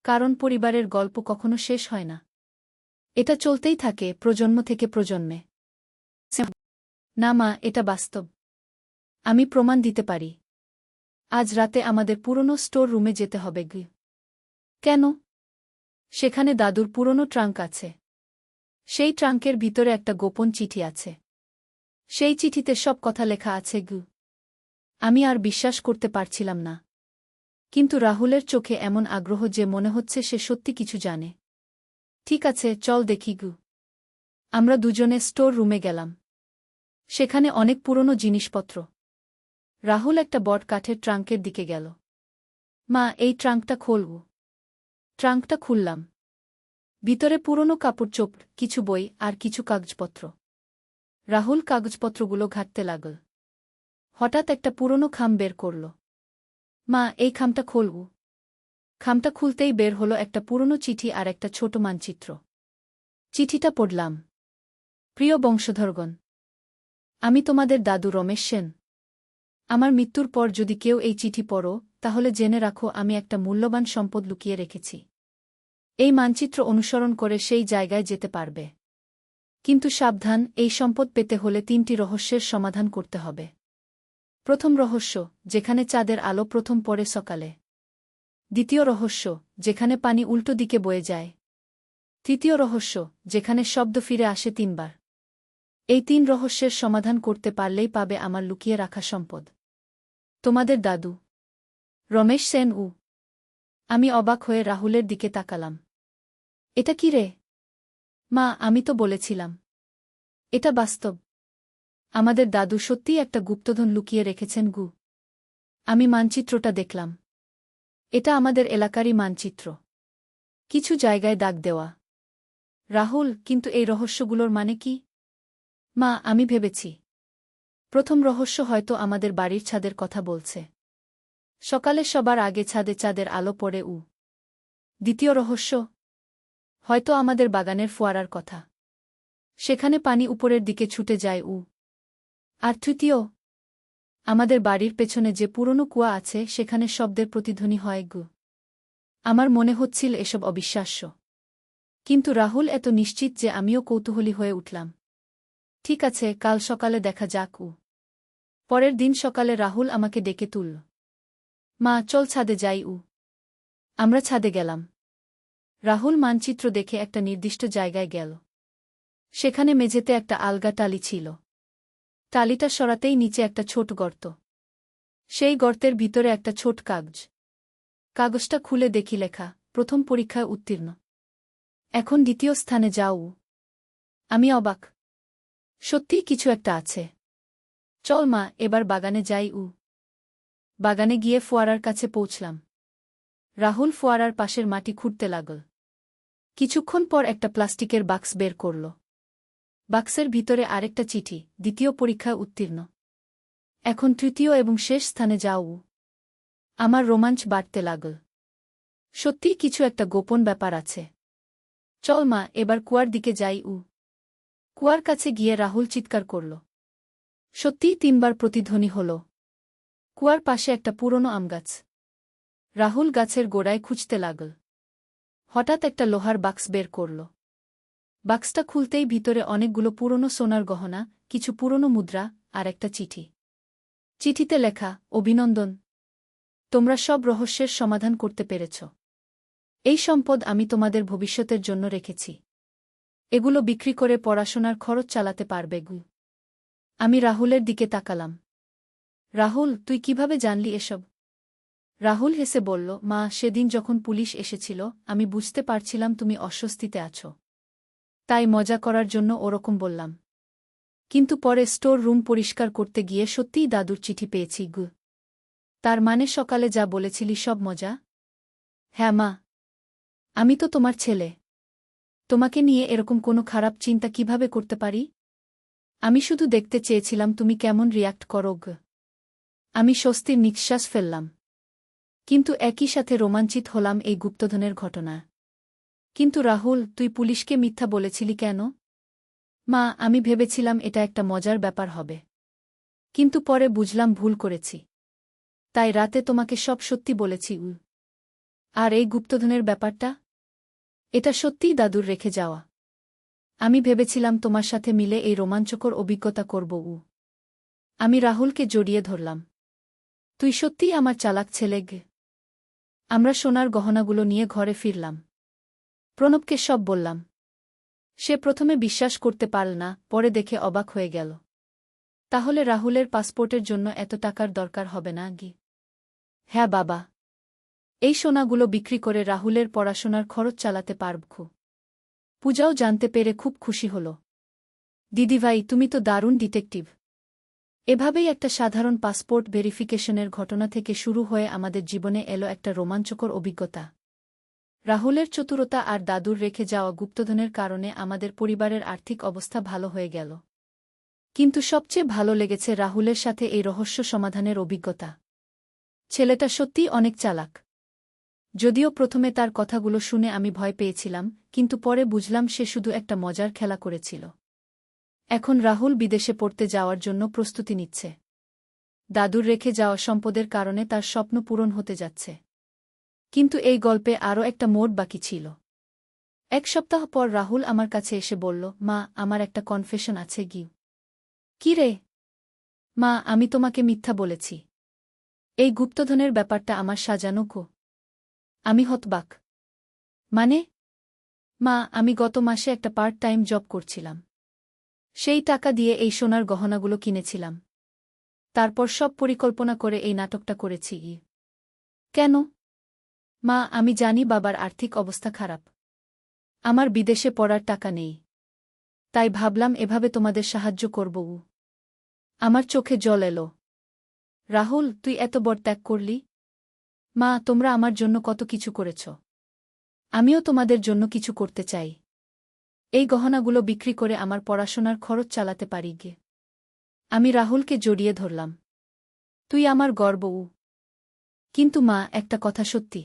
কারণ পরিবারের গল্প কখনো শেষ হয় না। এটা চলতেই থাকে প্রজন্ম থেকে প্রজন্মে। না মা, এটা বাস্তব। আমি প্রমাণ দিতে পারি। আজ রাতে আমাদের পুরনো স্টোর রুমে যেতে হবে গি। কেন? সেখানে দাদুর পুরনো ট্রাঙ্ক আছে। সেই ট্রাঙ্কের ভিতরে একটা গোপন চিঠি আছে। সেই চিঠিতে সব কথা লেখা আছে গু। আমি আর বিশ্বাস করতে পারছিলাম না। কিন্তু রাহুলের চোখে এমন আগ্রহ যে মনে হচ্ছে সে সত্যি কিছু জানে। ঠিক আছে, চল দেখি গু। আমরা দুজনে স্টোর রুমে গেলাম। সেখানে অনেক পুরনো জিনিসপত্র। রাহুল একটা বট কাঠের ট্রাঙ্কের দিকে গেল। মা, এই ট্রাঙ্কটা খোলব। ট্রাঙ্কটা খুললাম। ভিতরে পুরনো কাপড়চোপড়, কিছু বই আর কিছু কাগজপত্র। রাহুল কাগজপত্রগুলো ঘাঁটতে লাগল। হঠাৎ একটা পুরনো খাম বের করল। মা, এই খামটা খোলব। খামটা খুলতেই বের হলো একটা পুরনো চিঠি আর একটা ছোট মানচিত্র। চিঠিটা পড়লাম। প্রিয় বংশধরগণ, আমি তোমাদের দাদু রমেশ সেন। আমার মৃত্যুর পর যদি কেউ এই চিঠি পড়ো, তাহলে জেনে রাখো আমি একটা মূল্যবান সম্পদ লুকিয়ে রেখেছি। এই মানচিত্র অনুসরণ করে সেই জায়গায় যেতে পারবে। কিন্তু সাবধান, এই সম্পদ পেতে হলে 3টি রহস্যের সমাধান করতে হবে। প্রথম রহস্য, যেখানে চাঁদের আলো প্রথম পড়ে সকালে। দ্বিতীয় রহস্য, যেখানে পানি উল্টো দিকে বয়ে যায়। তৃতীয় রহস্য, যেখানে শব্দ ফিরে আসে 3 বার। এই 3 রহস্যের সমাধান করতে পারলেই পাবে আমার লুকিয়ে রাখা সম্পদ। তোমাদের দাদু রমেশ সেন। আমি অবাক হয়ে রাহুলের দিকে তাকালাম। এটা কি রে? মা, আমি তো বলেছিলাম। এটা বাস্তব। আমাদের দাদু সত্যিই একটা গুপ্তধন লুকিয়ে রেখেছেন গু। আমি মানচিত্রটা দেখলাম। এটা আমাদের এলাকারই মানচিত্র। কিছু জায়গায় দাগ দেওয়া। রাহুল, কিন্তু এই রহস্যগুলোর মানে কি? মা, আমি ভেবেছি। প্রথম রহস্য হয়তো আমাদের বাড়ির ছাদের কথা বলছে। সকালে সবার আগে ছাদে চাঁদের আলো পড়ে। দ্বিতীয় রহস্য, হয়তো আমাদের বাগানের ফোয়ারার কথা। সেখানে পানি উপরের দিকে ছুটে যায়। আর তৃতীয়, আমাদের বাড়ির পেছনে যে পুরনো কুয়া আছে সেখানে শব্দের প্রতিধ্বনি হয় গু। আমার মনে হচ্ছিল এসব অবিশ্বাস্য। কিন্তু রাহুল এত নিশ্চিত যে আমিও কৌতূহলী হয়ে উঠলাম। ঠিক আছে, কাল সকালে দেখা যাক। পরের দিন সকালে রাহুল আমাকে ডেকে তুলল। মা, চল ছাদে যাই। আমরা ছাদে গেলাম। রাহুল মানচিত্র দেখে একটা নির্দিষ্ট জায়গায় গেল। সেখানে মেঝেতে একটা আলগা টালি ছিল। টালিটা সরাতেই নিচে একটা ছোট গর্ত। সেই গর্তের ভিতরে একটা ছোট কাগজ। কাগজটা খুলে দেখি লেখা, প্রথম পরীক্ষায় উত্তীর্ণ। এখন দ্বিতীয় স্থানে যাও। আমি অবাক। সত্যিই কিছু একটা আছে। চল মা, এবার বাগানে যাই। বাগানে গিয়ে ফোয়ারার কাছে পৌঁছলাম। রাহুল ফোয়ারার পাশের মাটি খুঁড়তে লাগল। কিছুক্ষণ পর একটা প্লাস্টিকের বাক্স বের করল। বাক্সের ভিতরে আরেকটা চিঠি, দ্বিতীয় পরীক্ষায় উত্তীর্ণ। এখন তৃতীয় এবং শেষ স্থানে যাও। আমার রোমাঞ্চ বাড়তে লাগল। সত্যিই কিছু একটা গোপন ব্যাপার আছে। চল মা, এবার কুয়ার দিকে যাই। কুয়ার কাছে গিয়ে রাহুল চিৎকার করল। সত্যিই 3 বার প্রতিধ্বনি হল। কুয়ার পাশে একটা পুরনো আমগাছ। রাহুল গাছের গোড়ায় খুঁজতে লাগল। হঠাৎ একটা লোহার বাক্স বের করল। বাক্সটা খুলতেই ভিতরে অনেকগুলো পুরনো সোনার গহনা, কিছু পুরনো মুদ্রা আর একটা চিঠি। চিঠিতে লেখা, অভিনন্দন। তোমরা সব রহস্যের সমাধান করতে পেরেছ। এই সম্পদ আমি তোমাদের ভবিষ্যতের জন্য রেখেছি। এগুলো বিক্রি করে পড়াশোনার খরচ চালাতে পারবে গু। আমি রাহুলের দিকে তাকালাম। রাহুল, তুই কিভাবে জানলি এসব? রাহুল হেসে বলল, মা, সেদিন যখন পুলিশ এসেছিল আমি বুঝতে পারছিলাম তুমি অস্বস্তিতে আছো। তাই মজা করার জন্য ওরকম বললাম। কিন্তু পরে স্টোর রুম পরিষ্কার করতে গিয়ে সত্যিই দাদুর চিঠি পেয়েছি গু। তার মানে সকালে যা বলেছিলি সব মজা? হ্যাঁ মা। আমি তো তোমার ছেলে। তোমাকে নিয়ে এরকম কোনো খারাপ চিন্তা কিভাবে করতে পারি? আমি শুধু দেখতে চেয়েছিলাম তুমি কেমন রিয়্যাক্ট করো গু। আমি স্বস্তির নিঃশ্বাস ফেললাম। কিন্তু একই সাথে রোমাঞ্চিত হলাম এই গুপ্তধনের ঘটনা। কিন্তু রাহুল, তুই পুলিশকে মিথ্যা বলেছিলি কেন? মা, আমি ভেবেছিলাম এটা একটা মজার ব্যাপার হবে। কিন্তু পরে বুঝলাম ভুল করেছি। তাই রাতে তোমাকে সব সত্যি বলেছি। আর এই গুপ্তধনের ব্যাপারটা? এটা সত্যিই দাদুর রেখে যাওয়া। আমি ভেবেছিলাম তোমার সাথে মিলে এই রোমাঞ্চকর অভিজ্ঞতা করব। আমি রাহুলকে জড়িয়ে ধরলাম। তুই সত্যিই আমার চালাক ছেলে গে। আমরা সোনার গহনাগুলো নিয়ে ঘরে ফিরলাম। প্রণবকে সব বললাম। সে প্রথমে বিশ্বাস করতে পারল না, পরে দেখে অবাক হয়ে গেল। তাহলে রাহুলের পাসপোর্টের জন্য এত টাকার দরকার হবে না গি? হ্যাঁ বাবা। এই সোনাগুলো বিক্রি করে রাহুলের পড়াশোনার খরচ চালাতে পারব। পূজাও জানতে পেরে খুব খুশি হল। দিদিভাই, তুমি তো দারুণ ডিটেকটিভ। এভাবেই একটা সাধারণ পাসপোর্ট ভেরিফিকেশনের ঘটনা থেকে শুরু হয়ে আমাদের জীবনে এলো একটা রোমাঞ্চকর অভিজ্ঞতা। রাহুলের চতুরতা আর দাদুর রেখে যাওয়া গুপ্তধনের কারণে আমাদের পরিবারের আর্থিক অবস্থা ভালো হয়ে গেল। কিন্তু সবচেয়ে ভালো লেগেছে রাহুলের সাথে এই রহস্য সমাধানের অভিজ্ঞতা। ছেলেটা সত্যিই অনেক চালাক। যদিও প্রথমে তার কথাগুলো শুনে আমি ভয় পেয়েছিলাম, কিন্তু পরে বুঝলাম সে শুধু একটা মজার খেলা করেছিল। এখন রাহুল বিদেশে পড়তে যাওয়ার জন্য প্রস্তুতি নিচ্ছে। দাদুর রেখে যাওয়া সম্পদের কারণে তার স্বপ্ন পূরণ হতে যাচ্ছে। কিন্তু এই গল্পে আরও একটা মোড় বাকি ছিল। এক সপ্তাহ পর রাহুল আমার কাছে এসে বলল, মা, আমার একটা কনফেশন আছে গি। কি রে? মা, আমি তোমাকে মিথ্যা বলেছি। এই গুপ্তধনের ব্যাপারটা আমার সাজানো গো। আমি হতবাক। মানে? মা, আমি গত মাসে একটা পার্ট টাইম জব করছিলাম। সেই টাকা দিয়ে এই সোনার গহনাগুলো কিনেছিলাম। তারপর সব পরিকল্পনা করে এই নাটকটা করেছি। কেন? মা, আমি জানি বাবার আর্থিক অবস্থা খারাপ। আমার বিদেশে পড়ার টাকা নেই। তাই ভাবলাম এভাবে তোমাদের সাহায্য করব। আমার চোখে জল এলো। রাহুল, তুই এত বড় ত্যাগ করলি? মা, তোমরা আমার জন্য কত কিছু করেছ। আমিও তোমাদের জন্য কিছু করতে চাই। এই গহনাগুলো বিক্রি করে আমার পড়াশোনার খরচ চালাতে পারি গে। আমি রাহুলকে জড়িয়ে ধরলাম। তুই আমার গর্ব। কিন্তু মা, একটা কথা সত্যি।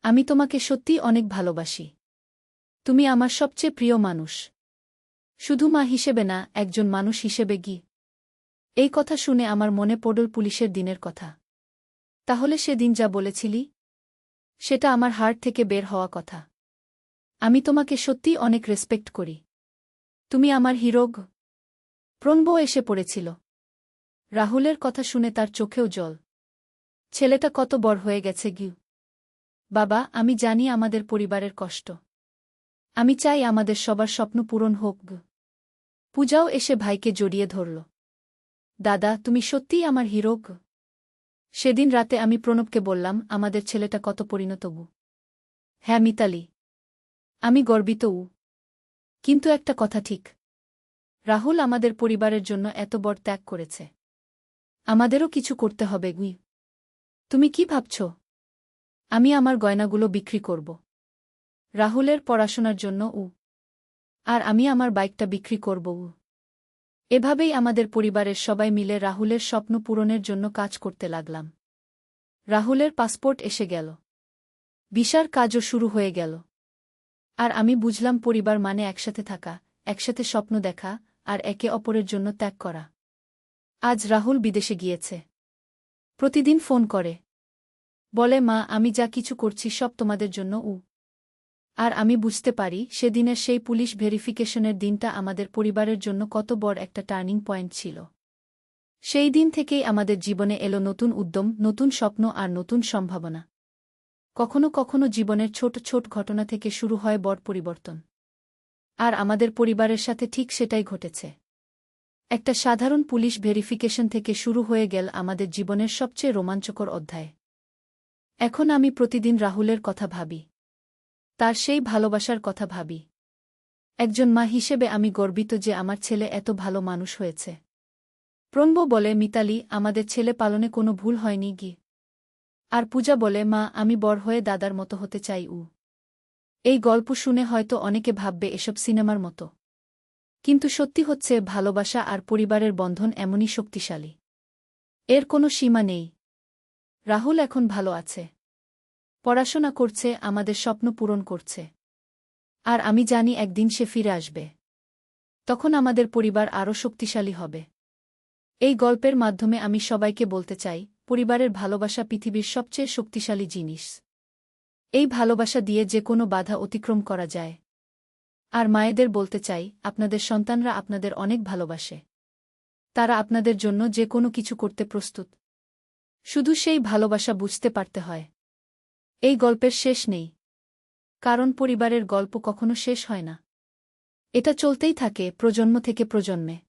আমি তোমাকে সত্যিই অনেক ভালোবাসি। তুমি আমার সবচেয়ে প্রিয় মানুষ। শুধু মা হিসেবে না, একজন মানুষ হিসেবে গি। এই কথা শুনে আমার মনে পড়ল পুলিশের দিনের কথা। তাহলে সেদিন যা বলেছিলি, সেটা আমার হার্ট থেকে বের হওয়া কথা। আমি তোমাকে সত্যিই অনেক রেসপেক্ট করি। তুমি আমার হিরো গো। প্রণব এসে পড়েছিল। রাহুলের কথা শুনে তার চোখেও জল। ছেলেটা কত বড় হয়ে গেছে গি। বাবা, আমি জানি আমাদের পরিবারের কষ্ট। আমি চাই আমাদের সবার স্বপ্ন পূরণ হোক গো। পূজাও এসে ভাইকে জড়িয়ে ধরল। দাদা, তুমি সত্যিই আমার হিরো গো। সেদিন রাতে আমি প্রণবকে বললাম, আমাদের ছেলেটা কত পরিণত গো। হ্যাঁ মিতালি, আমি গর্বিত। কিন্তু একটা কথা ঠিক। রাহুল আমাদের পরিবারের জন্য এত বড় ত্যাগ করেছে। আমাদেরও কিছু করতে হবে গুই। তুমি কি ভাবছ? আমি আমার গয়নাগুলো বিক্রি করব রাহুলের পড়াশোনার জন্য। আর আমি আমার বাইকটা বিক্রি করব। এভাবেই আমাদের পরিবারের সবাই মিলে রাহুলের স্বপ্ন পূরণের জন্য কাজ করতে লাগলাম। রাহুলের পাসপোর্ট এসে গেল। ভিসার কাজও শুরু হয়ে গেল। আর আমি বুঝলাম পরিবার মানে একসাথে থাকা, একসাথে স্বপ্ন দেখা, আর একে অপরের জন্য ত্যাগ করা। আজ রাহুল বিদেশে গিয়েছে। প্রতিদিন ফোন করে। বলে, মা, আমি যা কিছু করছি সব তোমাদের জন্য। আর আমি বুঝতে পারি সেদিনের সেই পুলিশ ভেরিফিকেশনের দিনটা আমাদের পরিবারের জন্য কত বড় একটা টার্নিং পয়েন্ট ছিল। সেই দিন থেকেই আমাদের জীবনে এলো নতুন উদ্যম, নতুন স্বপ্ন আর নতুন সম্ভাবনা। কখনো কখনো জীবনের ছোট ছোট ঘটনা থেকে শুরু হয় বড় পরিবর্তন। আর আমাদের পরিবারের সাথে ঠিক সেটাই ঘটেছে। একটা সাধারণ পুলিশ ভেরিফিকেশন থেকে শুরু হয়ে গেল আমাদের জীবনের সবচেয়ে রোমাঞ্চকর অধ্যায়। এখন আমি প্রতিদিন রাহুলের কথা ভাবি। তার সেই ভালোবাসার কথা ভাবি। একজন মা হিসেবে আমি গর্বিত যে আমার ছেলে এত ভালো মানুষ হয়েছে। প্রণব বলে, মিতালি, আমাদের ছেলে পালনে কোনো ভুল হয়নি গি। আর পূজা বলে, মা, আমি বড় হয়ে দাদার মতো হতে চাই। এই গল্প শুনে হয়তো অনেকে ভাববে এসব সিনেমার মতো। কিন্তু সত্যি হচ্ছে, ভালোবাসা আর পরিবারের বন্ধন এমনই শক্তিশালী। এর কোনো সীমা নেই। রাহুল এখন ভালো আছে। পড়াশোনা করছে, আমাদের স্বপ্ন পূরণ করছে। আর আমি জানি একদিন সে ফিরে আসবে। তখন আমাদের পরিবার আরও শক্তিশালী হবে। এই গল্পের মাধ্যমে আমি সবাইকে বলতে চাই, পরিবারের ভালোবাসা পৃথিবীর সবচেয়ে শক্তিশালী জিনিস। এই ভালোবাসা দিয়ে যে কোনো বাধা অতিক্রম করা যায়। আর মায়েদের বলতে চাই, আপনাদের সন্তানরা আপনাদের অনেক ভালোবাসে। তারা আপনাদের জন্য যে কোনো কিছু করতে প্রস্তুত। শুধু সেই ভালোবাসা বুঝতে পারতে হয়। এই গল্পের শেষ নেই। কারণ পরিবারের গল্প কখনো শেষ হয় না। এটা চলতেই থাকে প্রজন্ম থেকে প্রজন্মে।